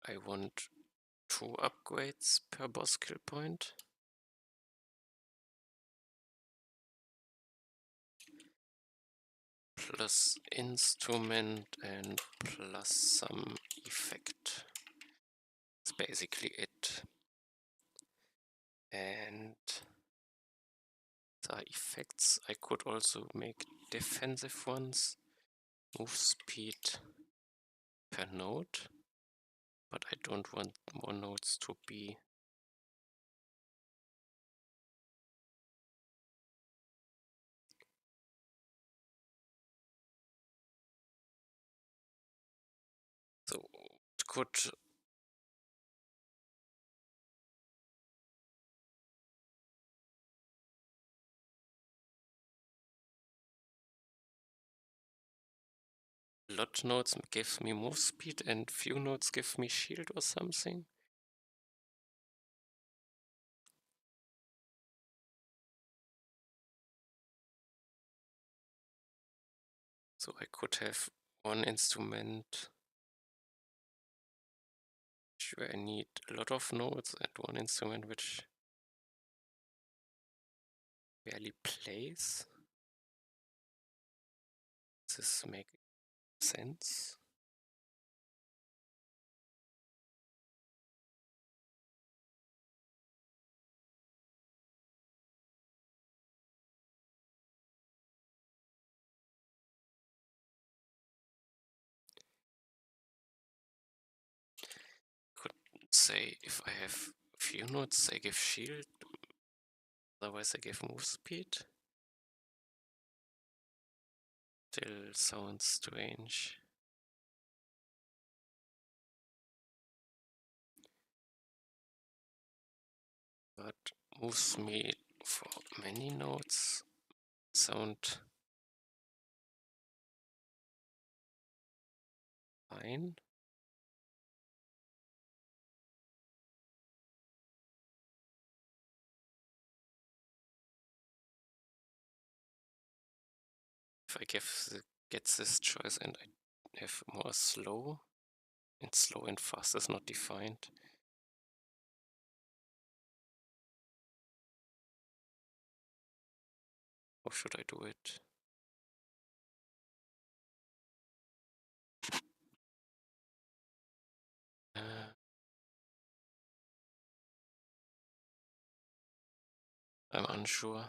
I want 2 upgrades per boss skill point. Plus instrument and plus some effect. That's basically it. And the effects, I could also make defensive ones. Move speed per node. But I don't want more nodes to be so it could lot nodes gives me move speed and few nodes give me shield or something. So I could have one instrument where I need a lot of nodes and one instrument which barely plays. Does this make sense? Could say if I have few nodes, I give shield, otherwise I give move speed. Still sounds strange. But moves me for many nodes sound fine. If I get this choice and I have more slow and fast is not defined. How should I do it? I'm unsure.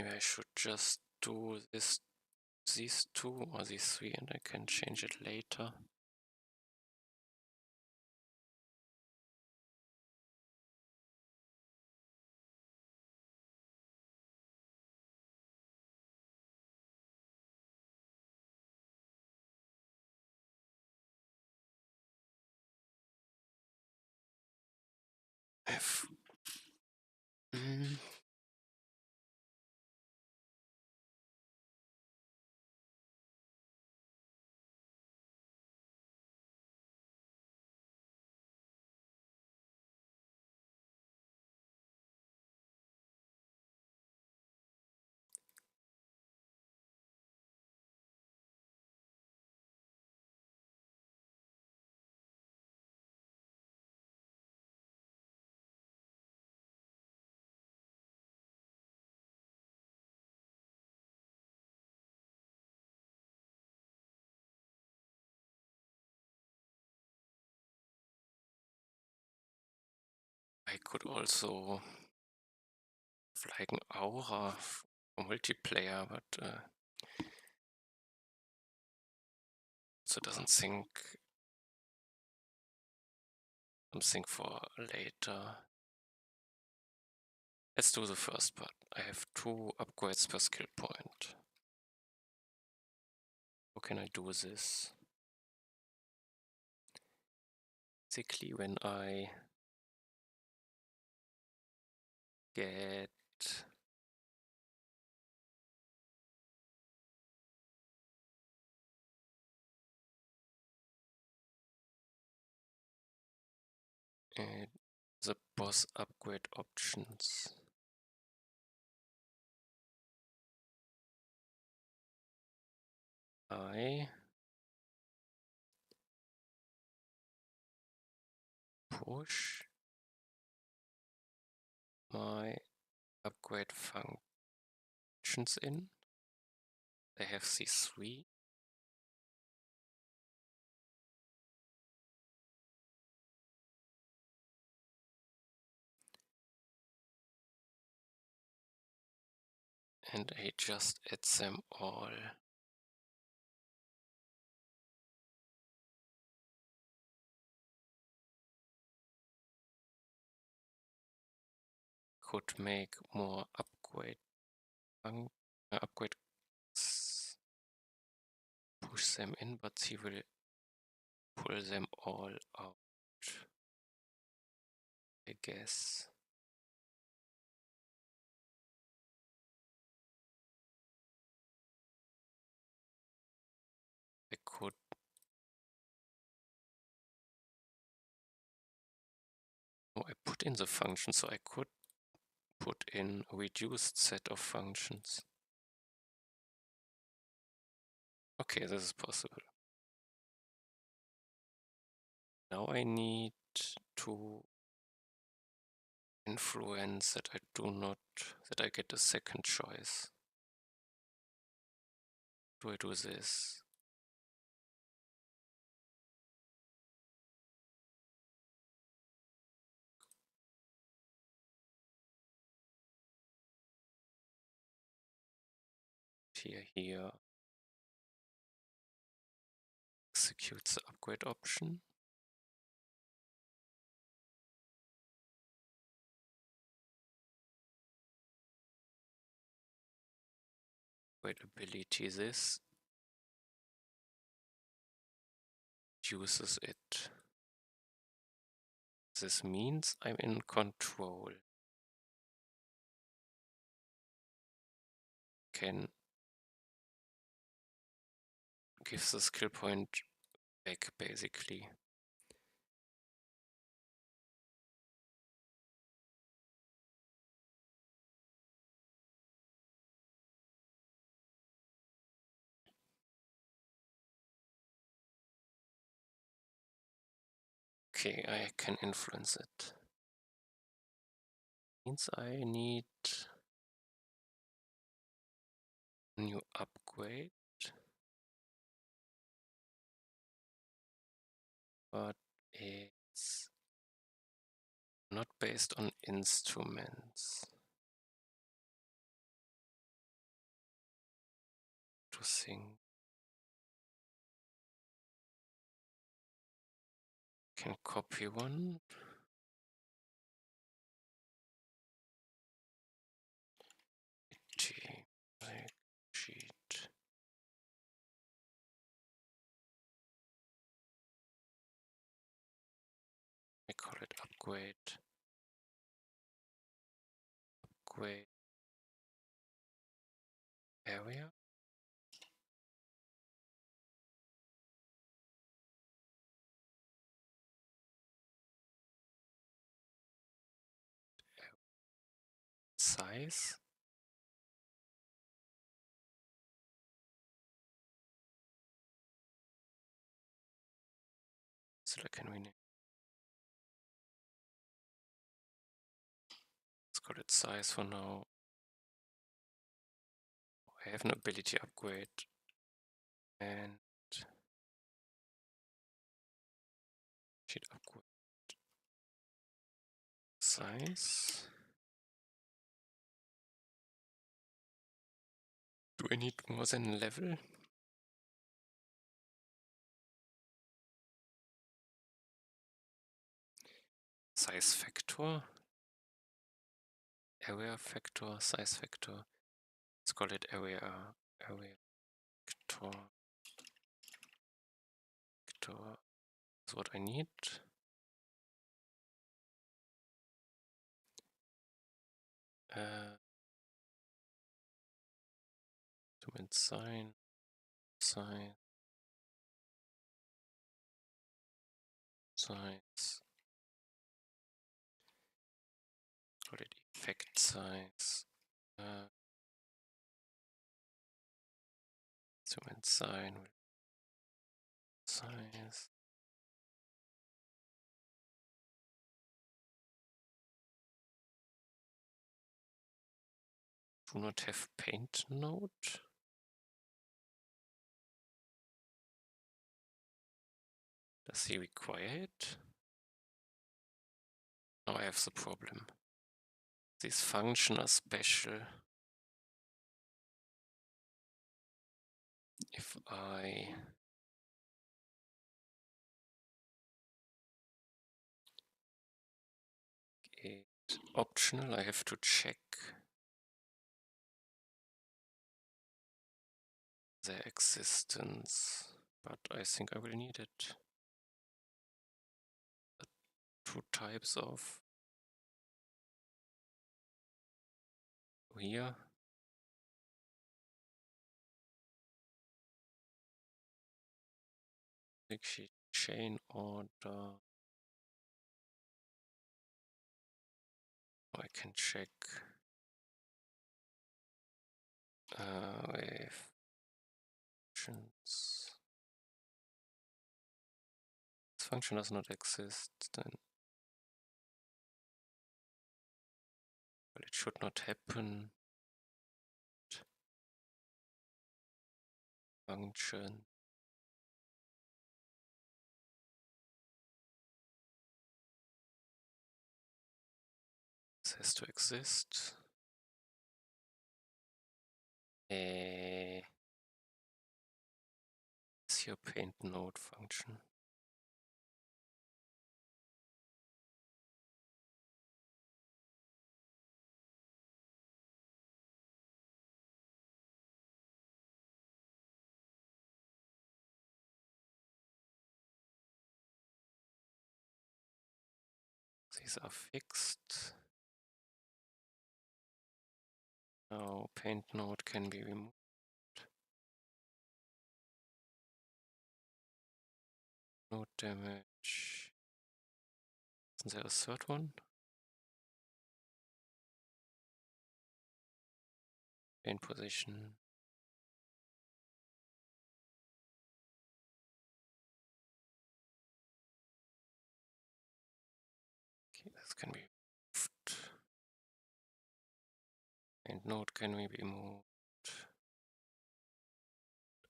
Maybe I should just do these two or these three, and I can change it later. F. I could also have like an aura for multiplayer, but so doesn't think something for later. Let's do the first part. I have 2 upgrades per skill point. How can I do this? Basically, when I get the boss upgrade options, I push my upgrade functions in. I have these 3. And I just add them all. Could make more upgrades, push them in, but he will pull them all out, I guess. I could I put in the function, so I could put in a reduced set of functions. Okay, this is possible. Now I need to influence that I get a second choice. Do I do this? Here, execute the upgrade option. Upgrade ability this uses it. This means I'm in control. Can give the skill point back, basically. Okay, I can influence it. Means I need a new upgrade, but it's not based on instruments. thing. Can copy one. Sheet. I call it upgrade. Upgrade area. Size. So that can we name? Let's call it size for now. I have an ability upgrade and sheet upgrade size. Do I need more than a level? Size factor, area factor, size factor. Let's call it area factor. Factor is what I need. Document sign, size, call it effect size. Document sign, size. Do not have paint node. Does he require it? Now I have the problem. These functions are special. If I get optional, I have to check their existence, but I think I will need it. Two types of here. Actually, chain order. I can check with functions. This function does not exist, then well, it should not happen. Function. This has to exist. Is your paint node function? These are fixed. Now paint node can be removed. Node damage. Isn't there a third one? Paint position. Okay, this can be moved. Paint node can be moved.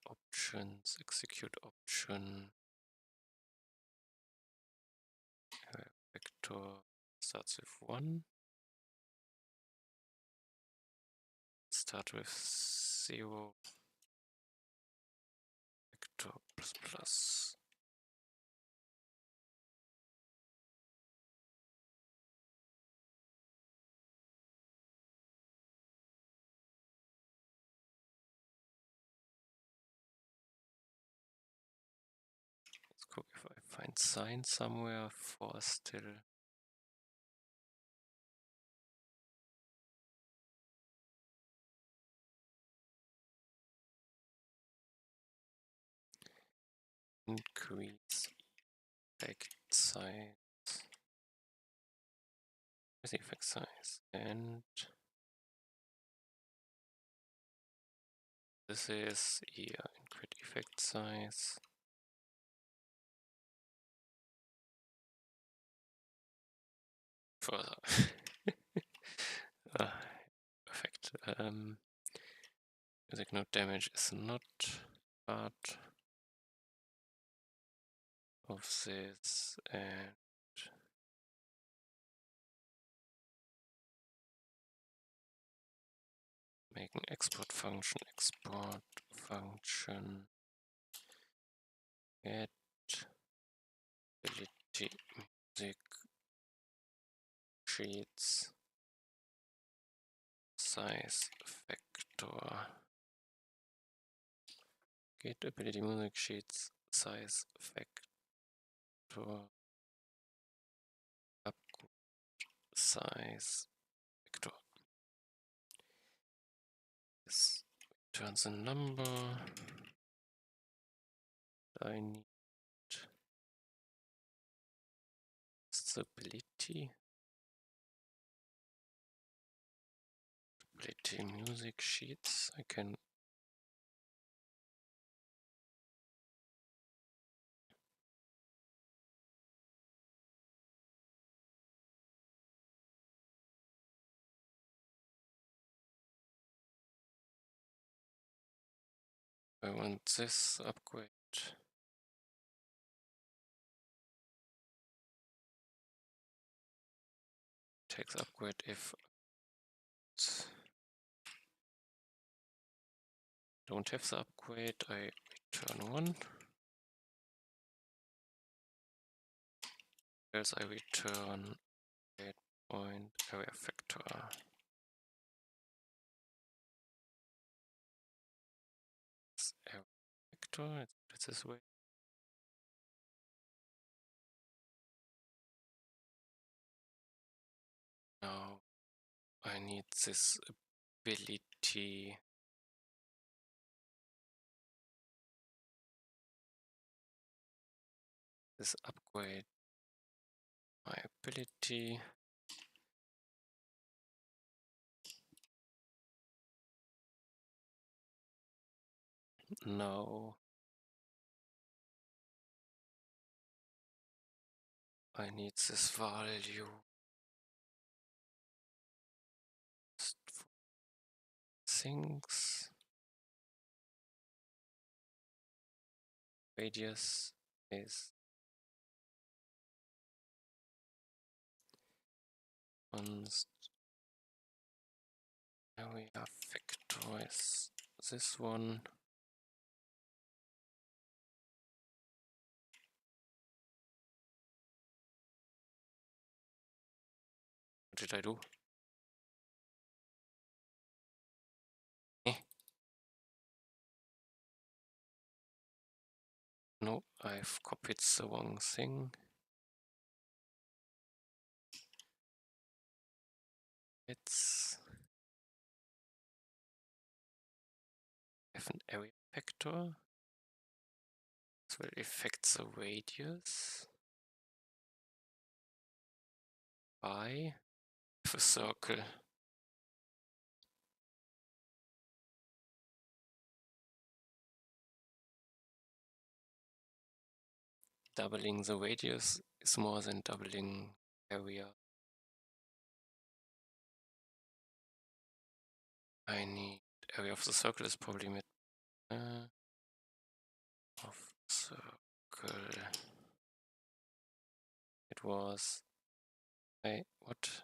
Options, execute option. Vector starts with 1. Start with 0. vector plus plus. Let's go if I find sine somewhere for still. Increase effect size. Where's the effect size? And this is here, increase effect size. Further. Perfect. Music note damage is not part of this, and make an export function get ability music sheets size factor. Get ability music sheets size factor upgrade size factor. This returns a number. I need stability. Music sheets. I can I want this upgrade. Takes upgrade if don't have the upgrade, I return 1. Else I return 8 point area factor. This area factor, it's this way. Now I need this ability. This upgrade my ability. Now I need this value. Things. Radius is const area factor is this one. What did I do? No, I've copied the wrong thing. It's have an area factor. This will affect the radius by a circle. Doubling the radius is more than doubling area. I need area of the circle is probably mid of circle. It was what?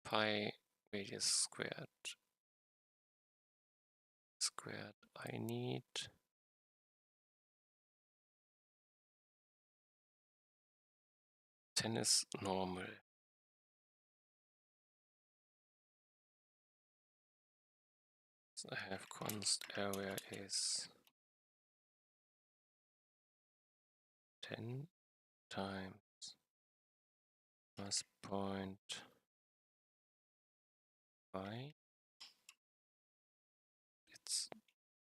Pi radius squared. squared. I need 10 is normal. So I have const area is 10 times plus 0.5. It's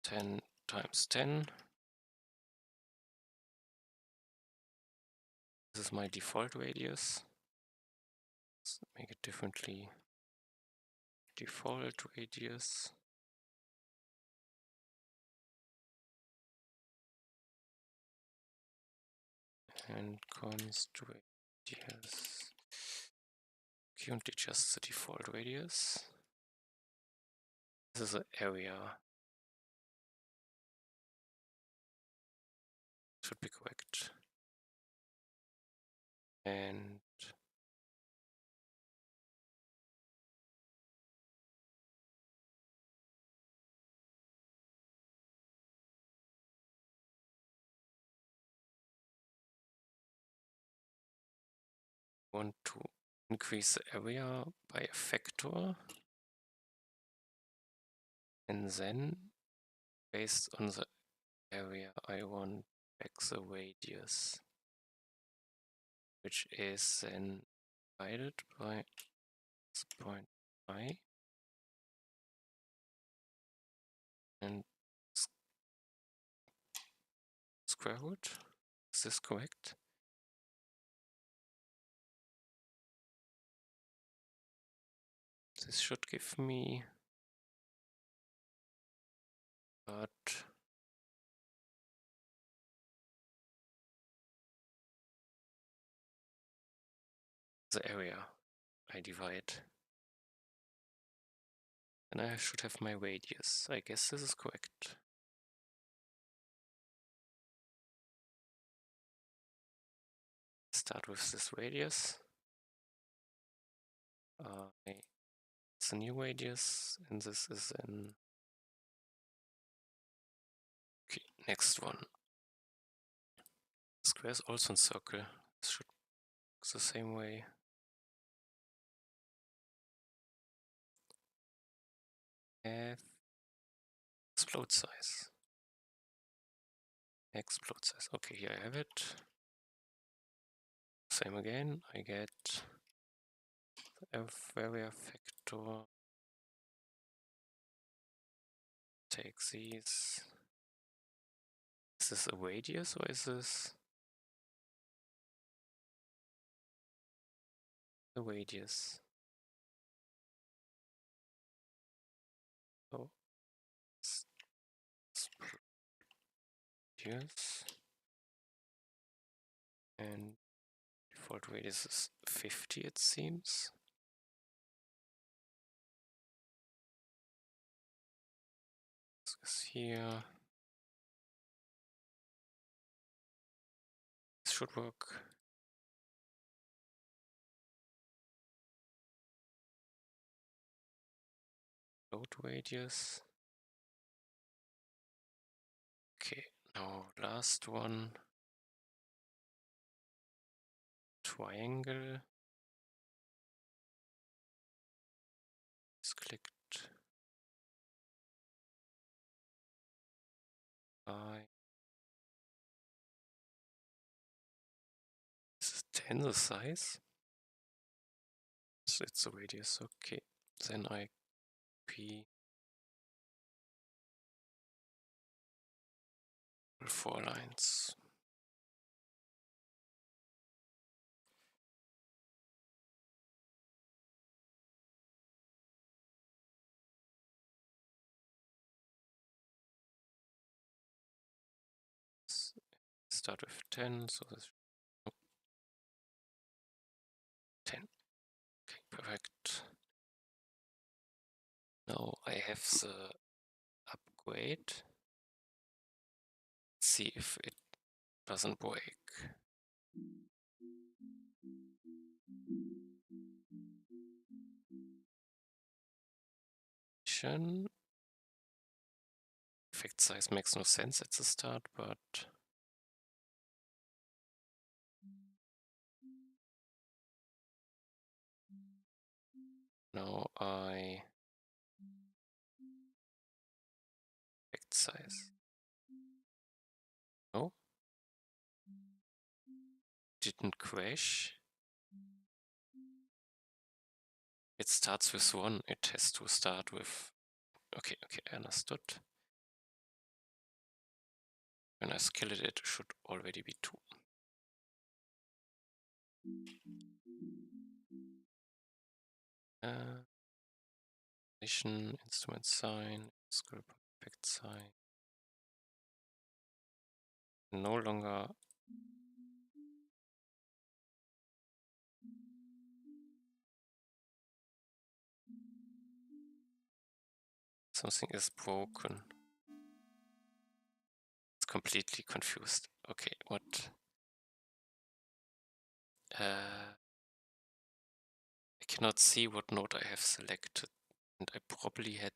10 times 10. This is my default radius. Let's make it differently. Default radius. And const radius. Currently just the default radius. This is the area. Should be correct. And want to increase the area by a factor. And then, based on the area, I want back the radius, which is then divided by 0.5 and square root. Is this correct? This should give me but the area I divide. And I should have my radius. I guess this is correct. Start with this radius. It's a new radius, and this is an okay. Next one. Square is also in circle. This should work the same way. Have explode size. Explode size. Okay, here I have it. Same again. I get a area factor. Take these. Is this a radius or is this a radius? So radius and default radius is 50, it seems. This is here. This should work. Load radius. Okay, now last one. Triangle. It's clicked. This is 10 the size. So it's the radius. Okay, then I p 4 lines. Start with 10, so this 10. Okay, perfect. Now I have the upgrade. Let's see if it doesn't break. effect size makes no sense at the start, but now I effect size. No? Didn't crash. It starts with 1. It has to start with... Okay, I understood. When I scale it, it should already be 2. Position, instrument sign, scroll effect sign. No longer something is broken. It's completely confused. Okay, what? I cannot see what node I have selected, and I probably had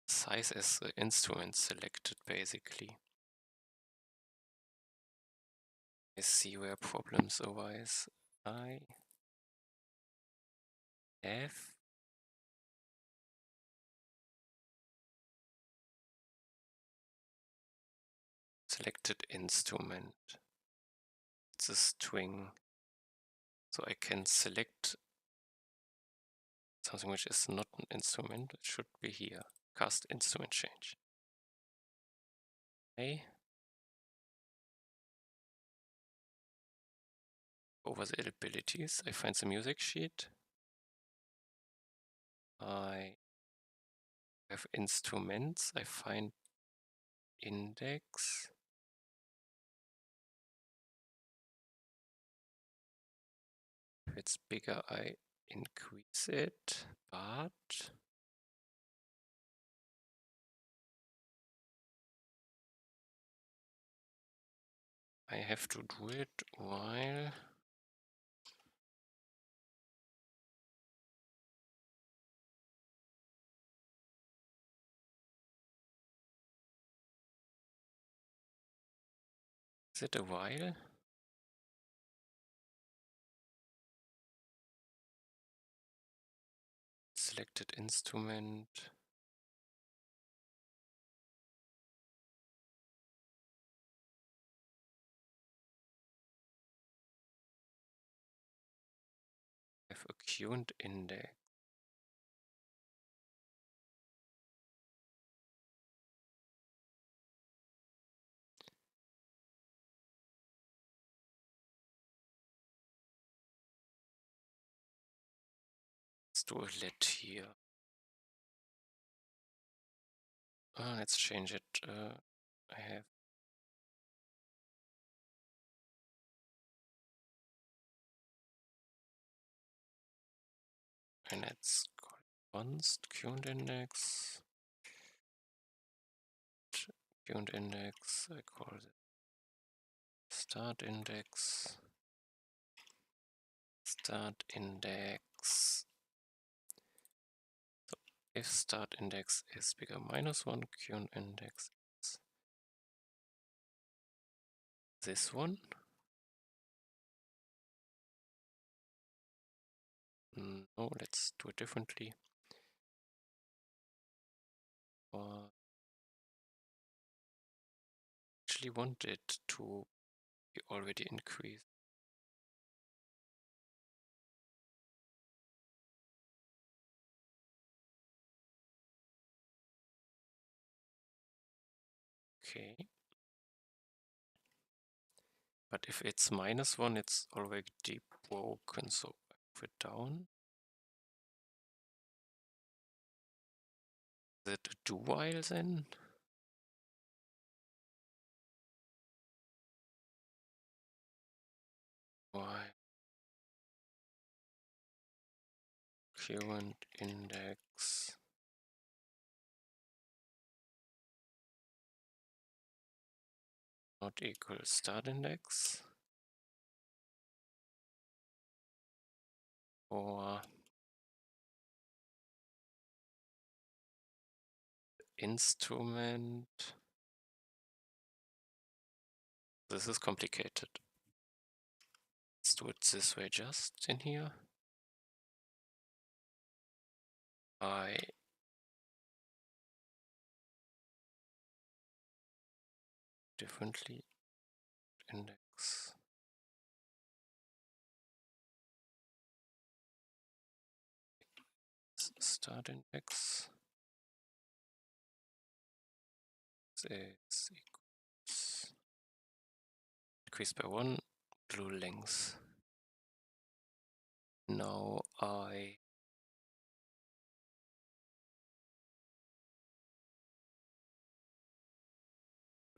size as the instrument selected, basically. I see where problems arise. I have selected instrument. It's a string. So I can select something which is not an instrument. It should be here. Cast instrument change. Okay. Over the abilities, I find the music sheet. I have instruments. I find index. If it's bigger, I increase it, but I have to do it while is it a while? Selected instrument. I have a queued index. Let's do a let here. Let's change it. I have and let's call it const queued index. Queued index. I call it start index. Start index. So if start index is bigger -1, queued index is this one. No, let's do it differently. Or actually want it to be already increased. Okay. But if it's -1, it's already broken, so I move it down. Is it a do while then? Why? Current index. Not equal start index. Or instrument. This is complicated. Let's do it this way, just in here. I differently index. Start index is equals increase by 1 blue length. Now I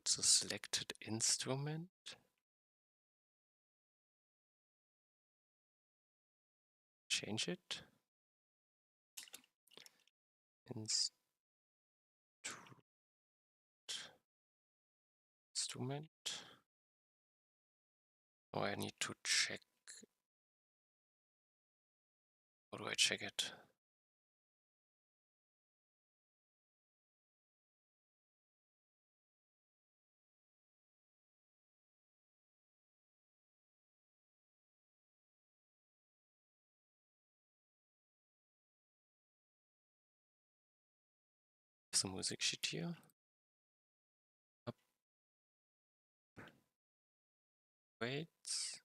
put the selected instrument. Change it. Instrument. Now I need to check. How do I check it? The music sheet here. Up. Weights.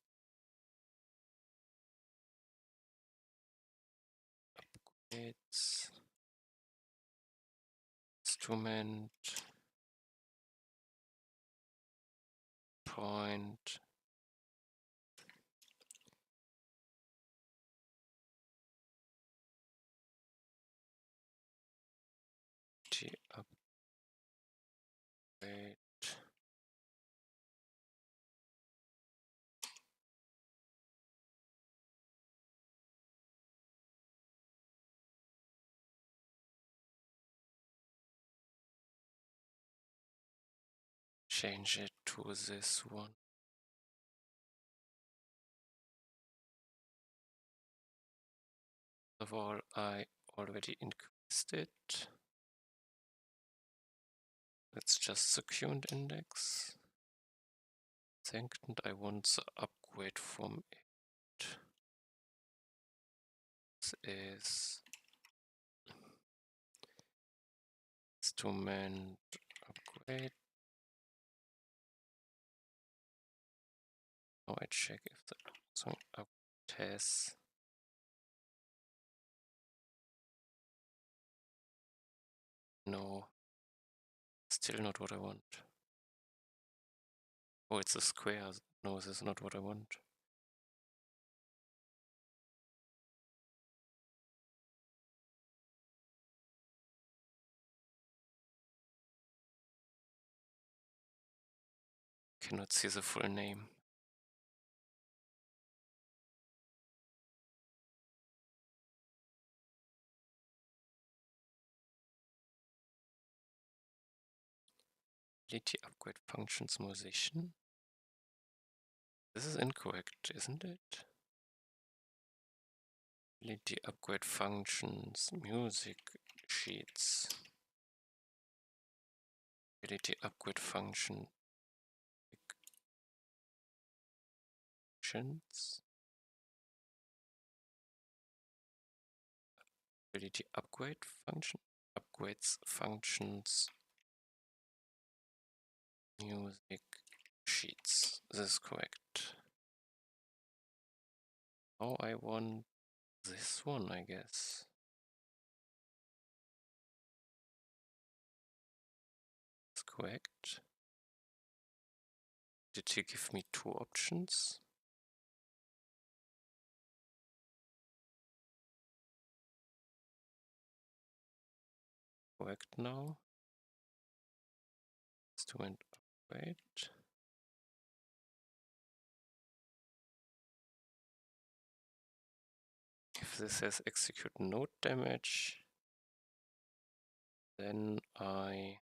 Upgrades. Instrument. Point. T upgrade. Change it to this one. First of all, I already increased it. It's just the current index. Second, I want the upgrade from it. This is instrument upgrade. Now I check if the song upgrade has no, still not what I want. Oh, it's a square. No, this is not what I want. Cannot see the full name. Ability upgrade functions musician. This is incorrect, isn't it? Ability upgrade functions music sheets. Ability upgrade functions. Ability upgrade function. Upgrades functions. Music sheets. This is correct. Now I want this one, I guess. That's correct. Did he give me two options? Correct now. Instrument upgrade. If this has execute node damage, then I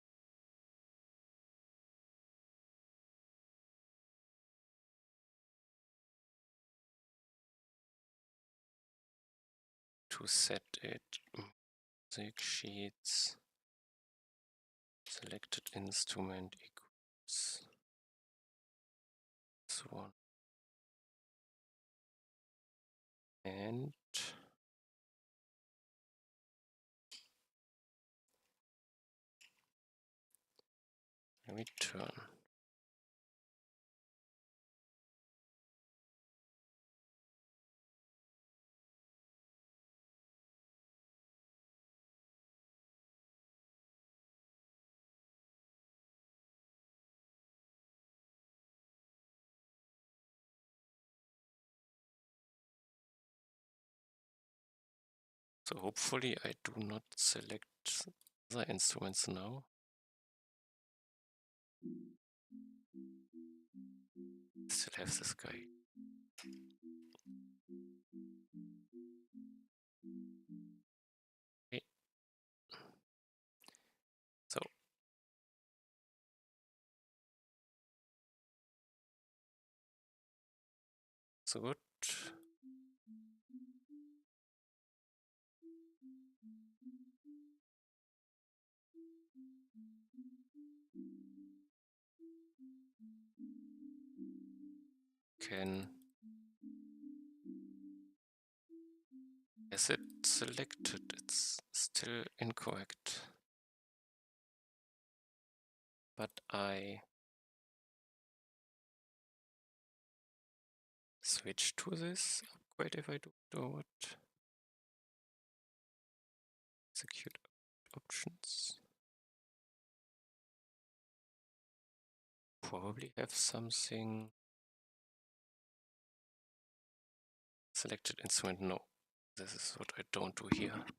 to set it music sheets selected instrument equals this one. And return. So hopefully I do not select other instruments now. Still have this guy. Okay. So good. Is it selected? It's still incorrect. But I switch to this upgrade if I do it or what? Execute options. Probably have something. Selected instrument, no. This is what I don't do here. I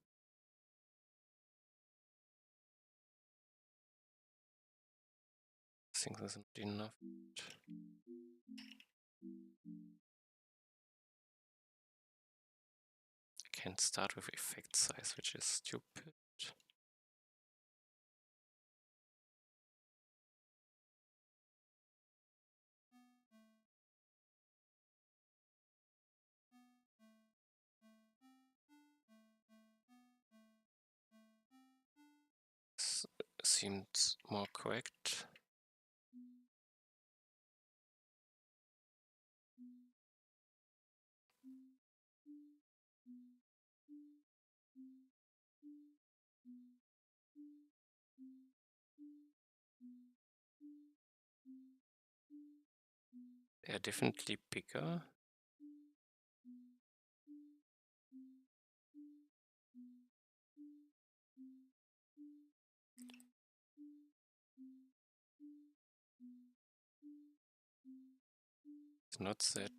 think this isn't enough. I can start with effect size, which is stupid. This seems more correct. They're definitely bigger. It's not that.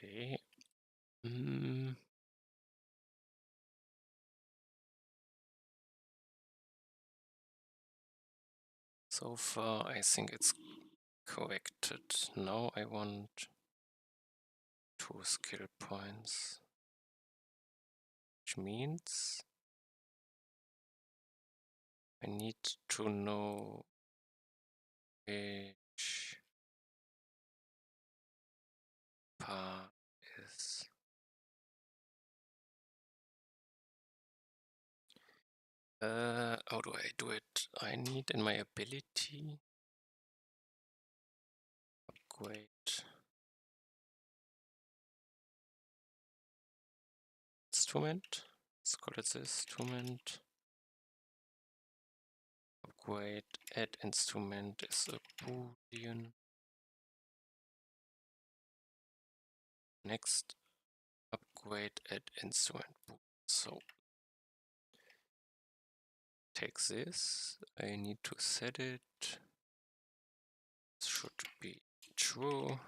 Okay. So far, I think it's corrected. Now I want 2 skill points, which means I need to know which part is. How do I do it? I need in my ability upgrade instrument. Let's call it this instrument. Upgrade add instrument is a boolean. Next, upgrade add instrument. So take this. I need to set it. This should be true.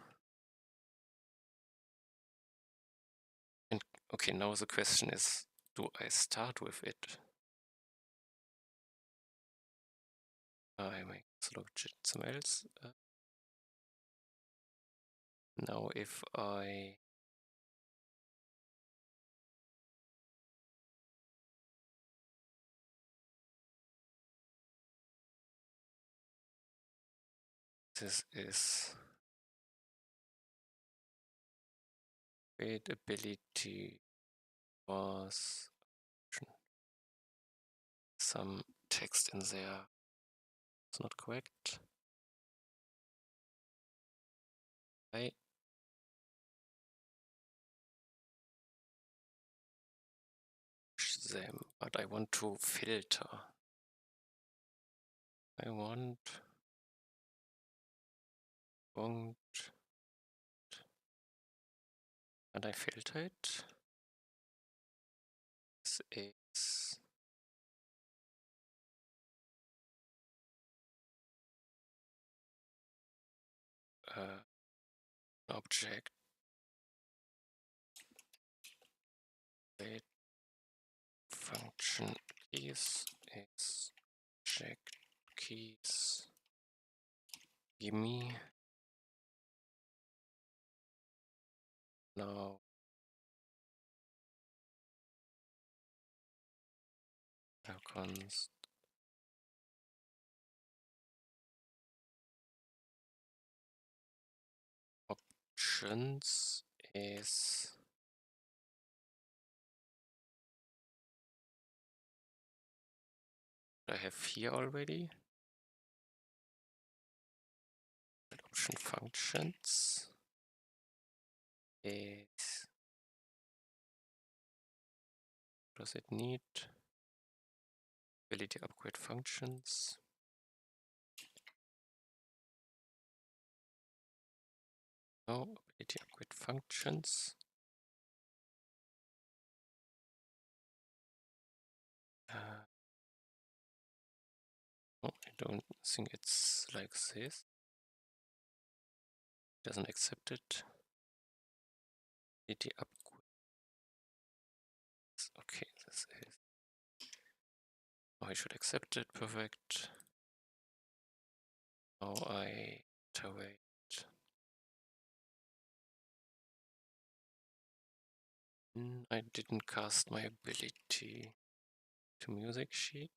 Okay, now the question is, do I start with it? I make select somewhere else. Now if I this is create ability was some text in there. It's not correct. I them, but I want to filter. I want and I filter it. This is an object with function keys is check keys. Give me now const options is I have here already. Option functions is does it need ability upgrade functions? No, ability upgrade functions. No, I don't think it's like this. Doesn't accept it. Ability upgrade. Okay, this is. Oh, I should accept it. Perfect. Now I iterate. I didn't cast my ability to music sheet.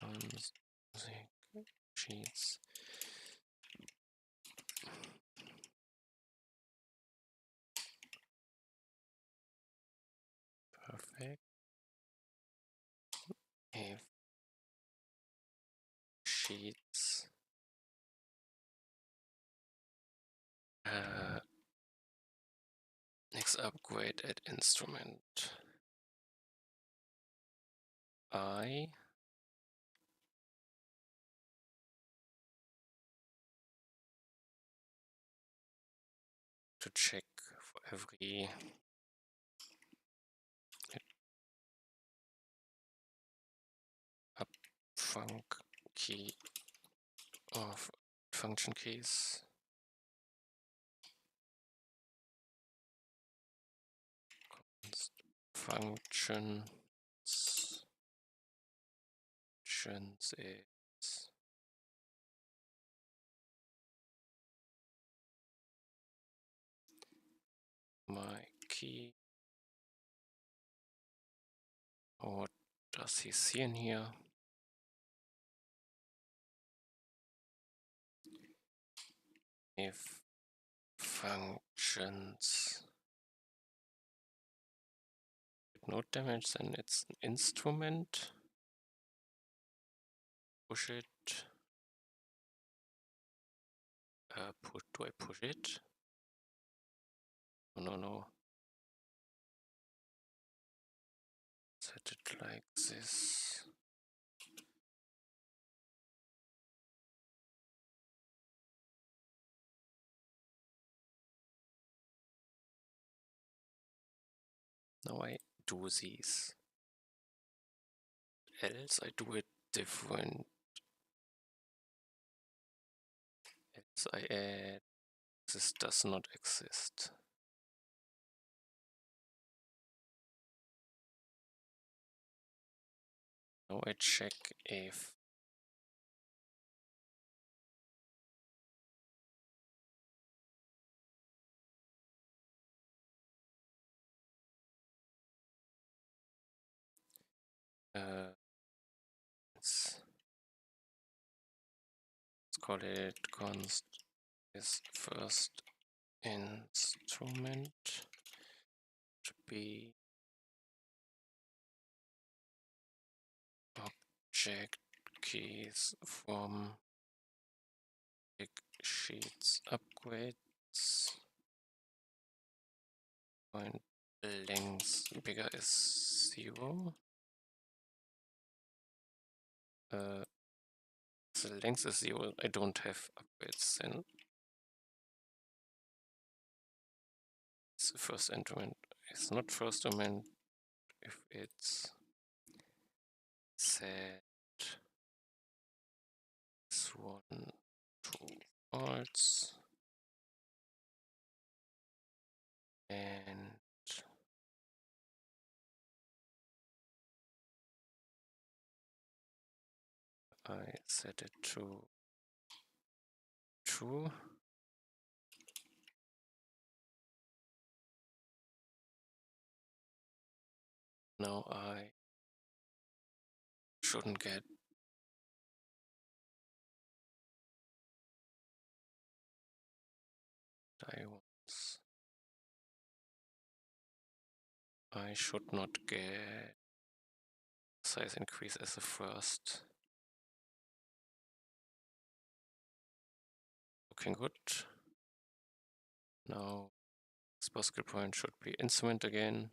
Music sheets. Perfect. If sheets next upgrade at instrument I to check for every up func key of function keys. Functions is my key. What does he see in here? If functions with no damage, then it's an instrument. Push it. Do I push it? No. Set it like this. Now I do these. Else I do it different. Else I add This does not exist. Now I check if let's call it const is first instrument to be object keys from big sheets upgrades point length bigger is 0. The length is 0. I don't have upgrades then. It's the first element. It's not first element if it's set this one to false and I set it to true. Now I shouldn't get diamonds. I should not get size increase as the first. Looking good. Now this skill point should be instrument again.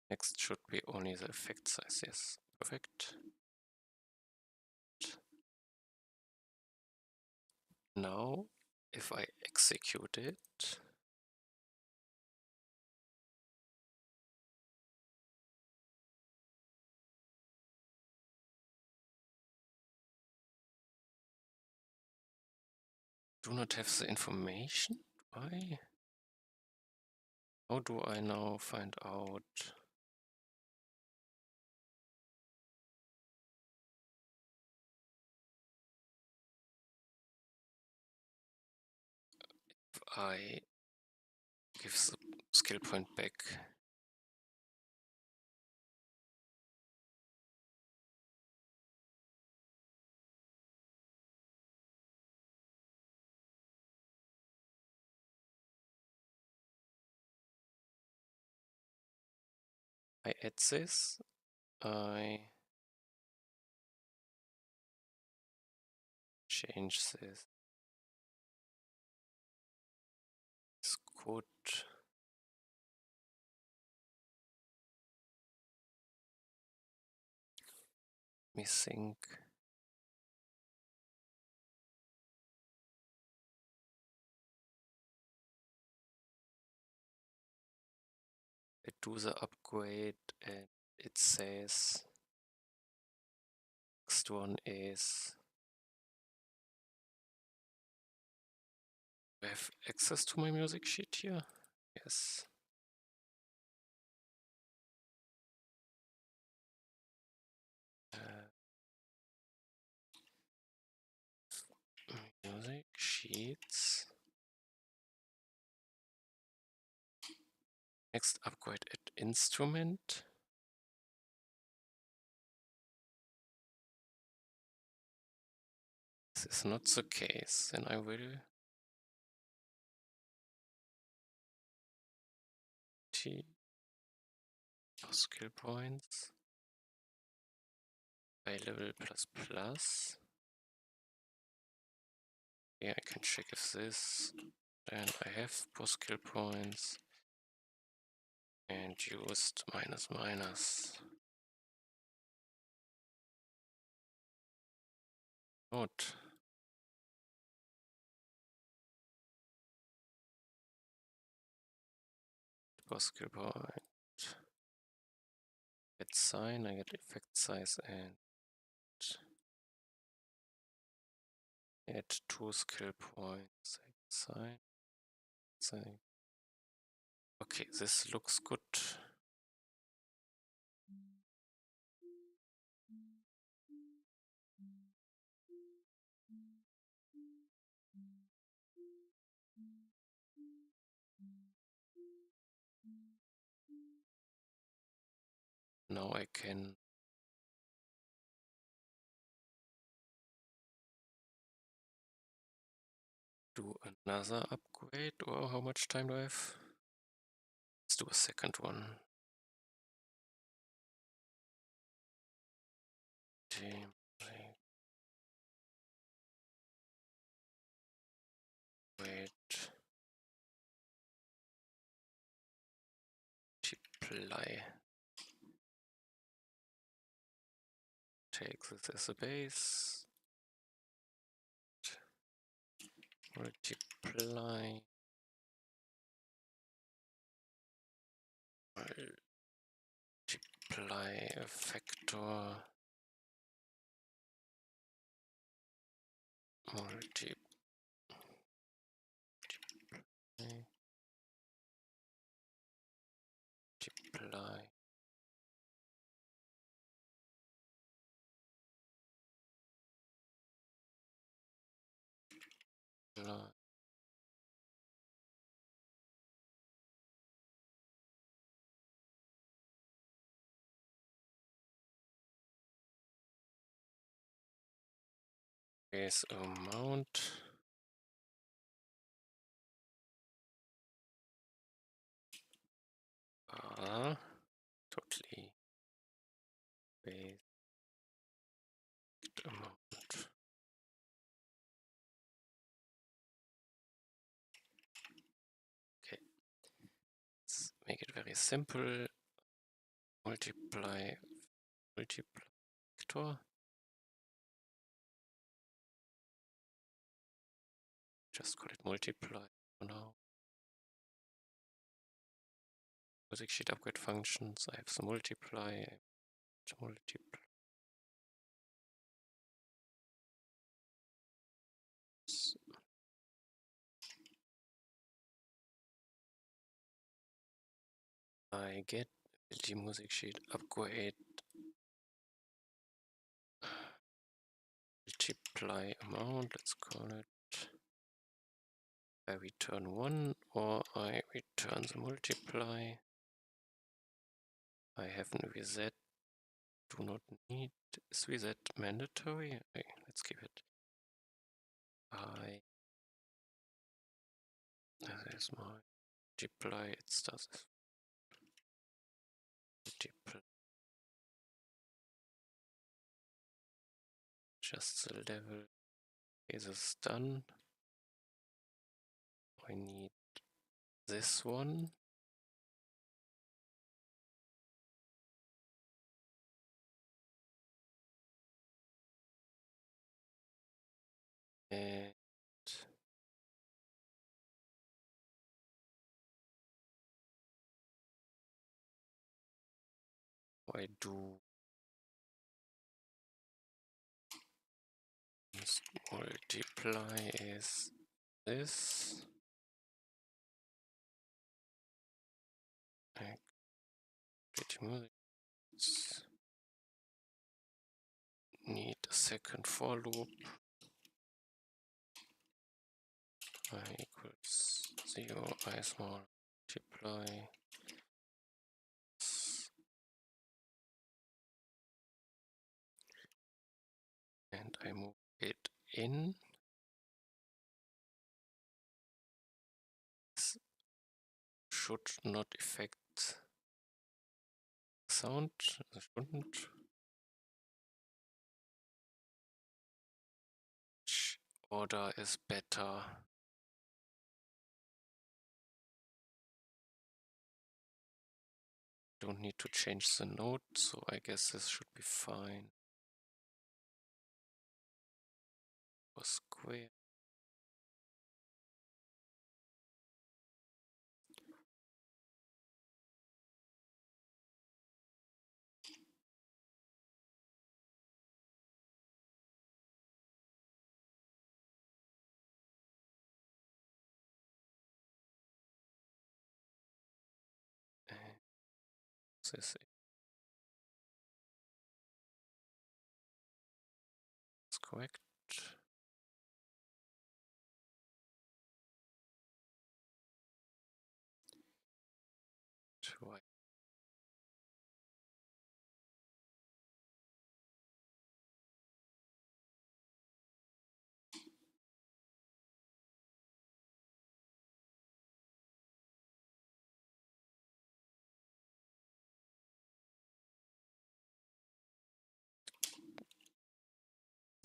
Next should be only the effect size. Yes, perfect. Now if I execute it, do not have the information. Why? How do I now find out? If I give the skill point back. I add this. I change this. This could me think. I do the upgrade and it says next one is I have access to my music sheet here. Yes. Music sheets. Next upgrade at instrument. This is not the case, then I will T skill points available plus plus. Yeah, I can check if this, then I have post skill points and used minus minus. Note. Post skill point. Get sign, I get effect size and add 2 skill points. Sign. Okay, this looks good. Now I can do another upgrade, or how much time do I have? Let's do a second one. Wait, multiply. Take this as a base. Multiply. Multiply a factor. Multiply. Multiply. Base amount. Totally base amount. Okay, let's make it very simple. Multiply factor. Just call it multiply for now. Music sheet upgrade functions. I have the multiply. I get ability music sheet upgrade. Multiply amount. Let's call it. I return 1 or I return the multiply. I haven't reset. Do not need. Is reset mandatory? Okay, let's keep it. There's my multiply. It does multiply. Just the level is done. I need this one. And I do multiply is this. Need a second for loop. I equals 0, I small multiply. And I move it in. This should not affect sound. It shouldn't. Which order is better? Don't need to change the note, so I guess this should be fine. For square. this is correct. Right.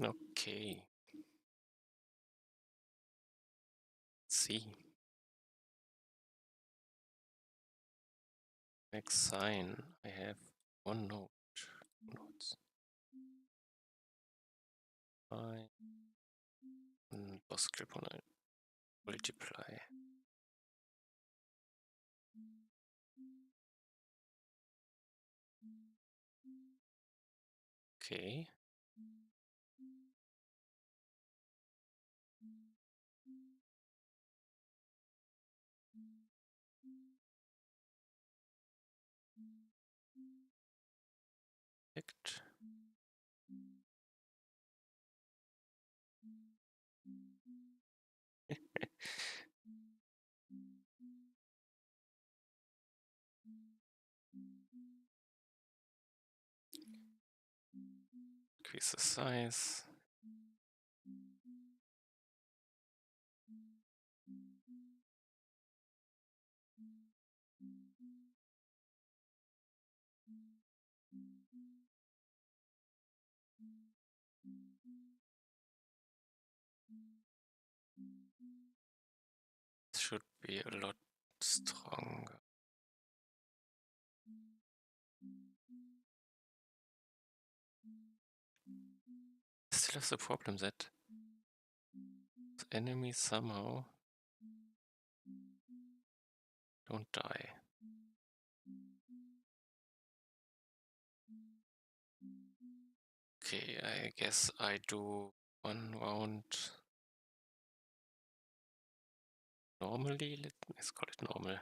Okay. Let's see. Next sign. I have one node. Nodes. I PostScript multiply. Okay. Perfect. Increase the size. Should be a lot stronger. Still have the problem that enemies somehow don't die. Okay, I guess I do one round normally. Let's call it normal.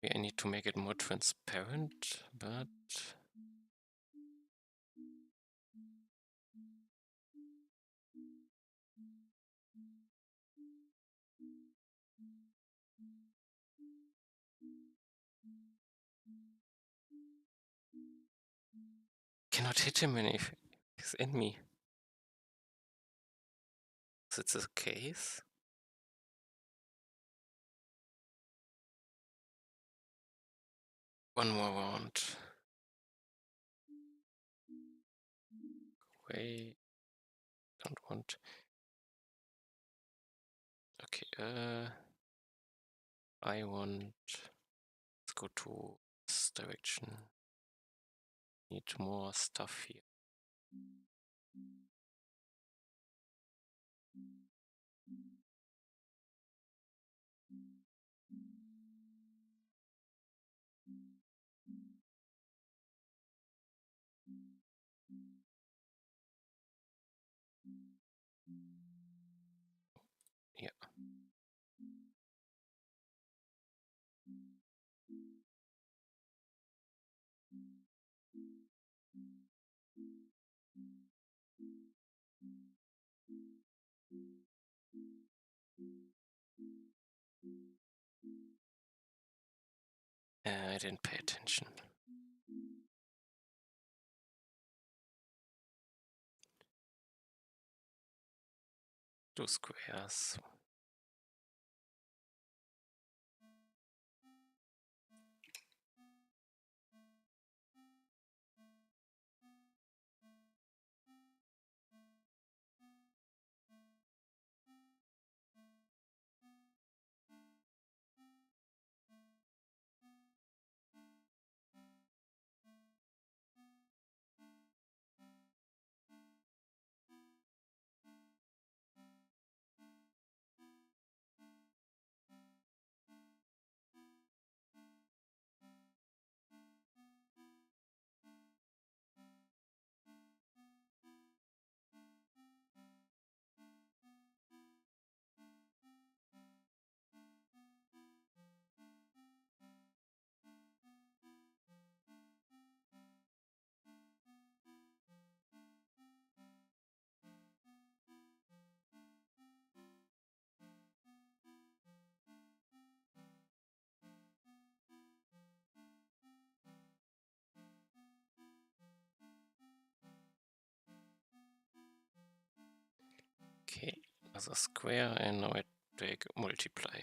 I need to make it more transparent, but cannot hit him when he's in me. Is it the case? One more round. Wait, don't want. Okay, I want. Let's go to this direction. Need more stuff here. Yeah. I didn't pay attention. Two squares. Okay, another square, and now I take multiply.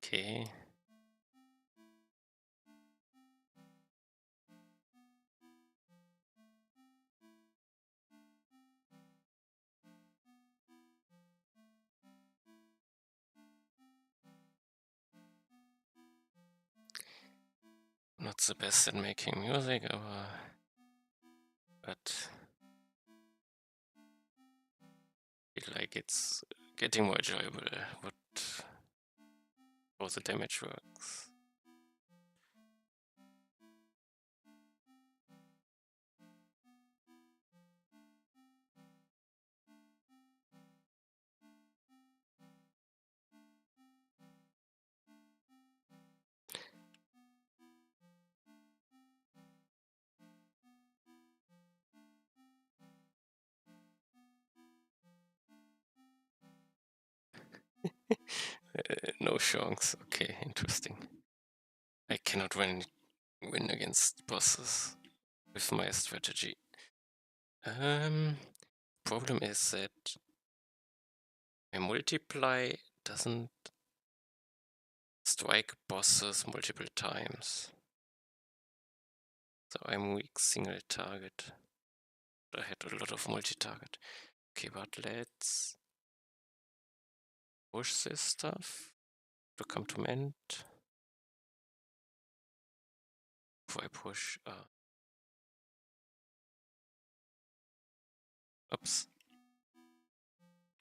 Okay. Not the best at making music, but feel like it's getting more enjoyable what how the damage works. No chance. Okay, interesting. I cannot win against bosses with my strategy. Problem is that my multiply doesn't strike bosses multiple times. So I'm weak single target. I had a lot of multi-target. Okay, but let's push this stuff to come to an end. Before I push, oops.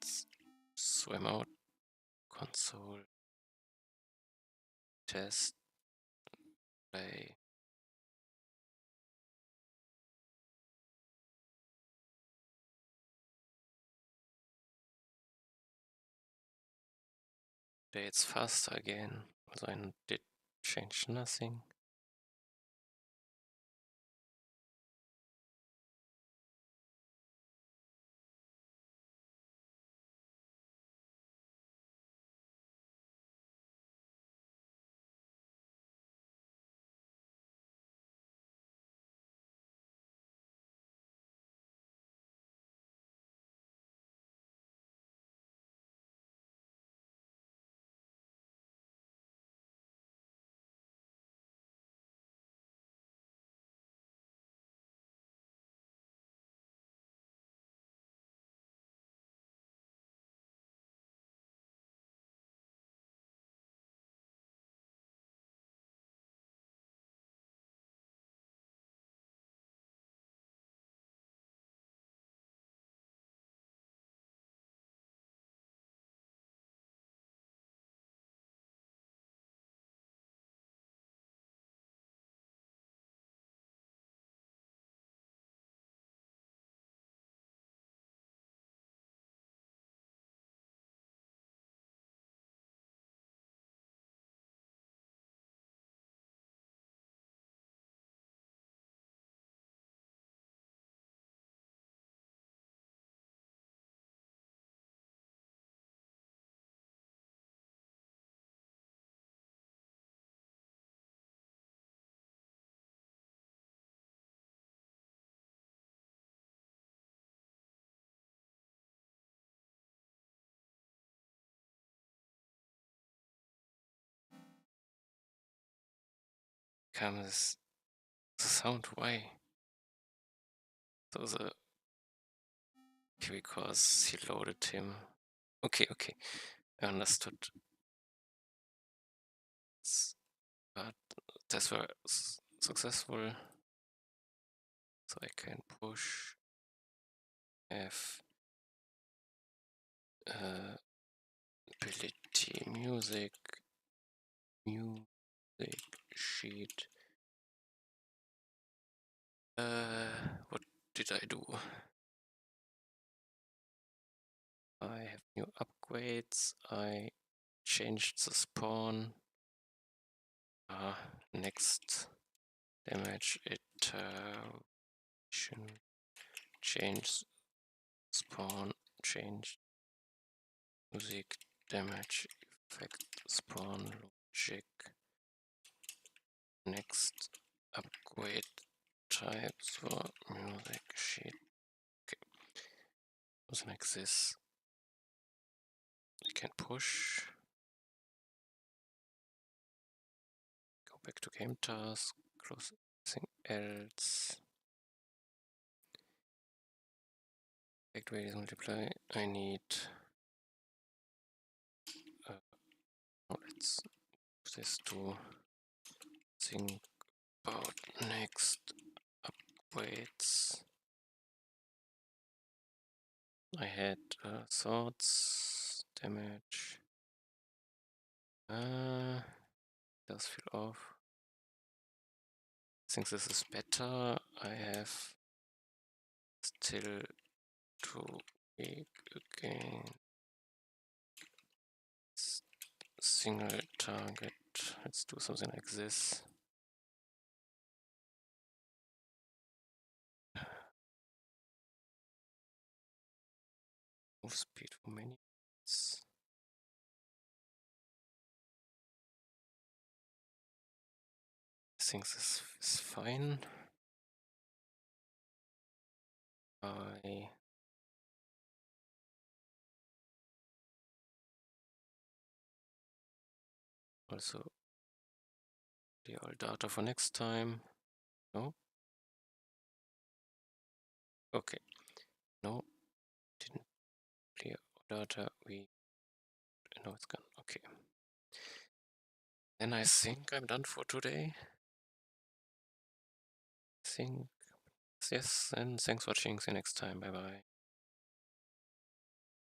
Let's swim out. Console. Test. Play. Okay, it's faster again. So I did change nothing. Comes The sound, why? So the because he loaded him. Okay, I understood. But that's were successful. So I can push F ability music sheet. What did I do? I have new upgrades. I changed the spawn. Next damage iteration. Change spawn. Change music damage effect spawn logic. Next upgrade types for music sheet. Okay, something like this. I can push. Go back to game task. Close everything else. Activate multiply. I need. Let's use this to think about next upgrades. I had thoughts, damage. Does feel off. I think this is better. I have still to weak again. Single target. Let's do something like this. Move speed for many. I think this is fine. I also the all data for next time. No? Okay. No, didn't clear data. No, it's gone. Okay. Then I think I'm done for today. Yes, and thanks for watching. See you next time. Bye bye.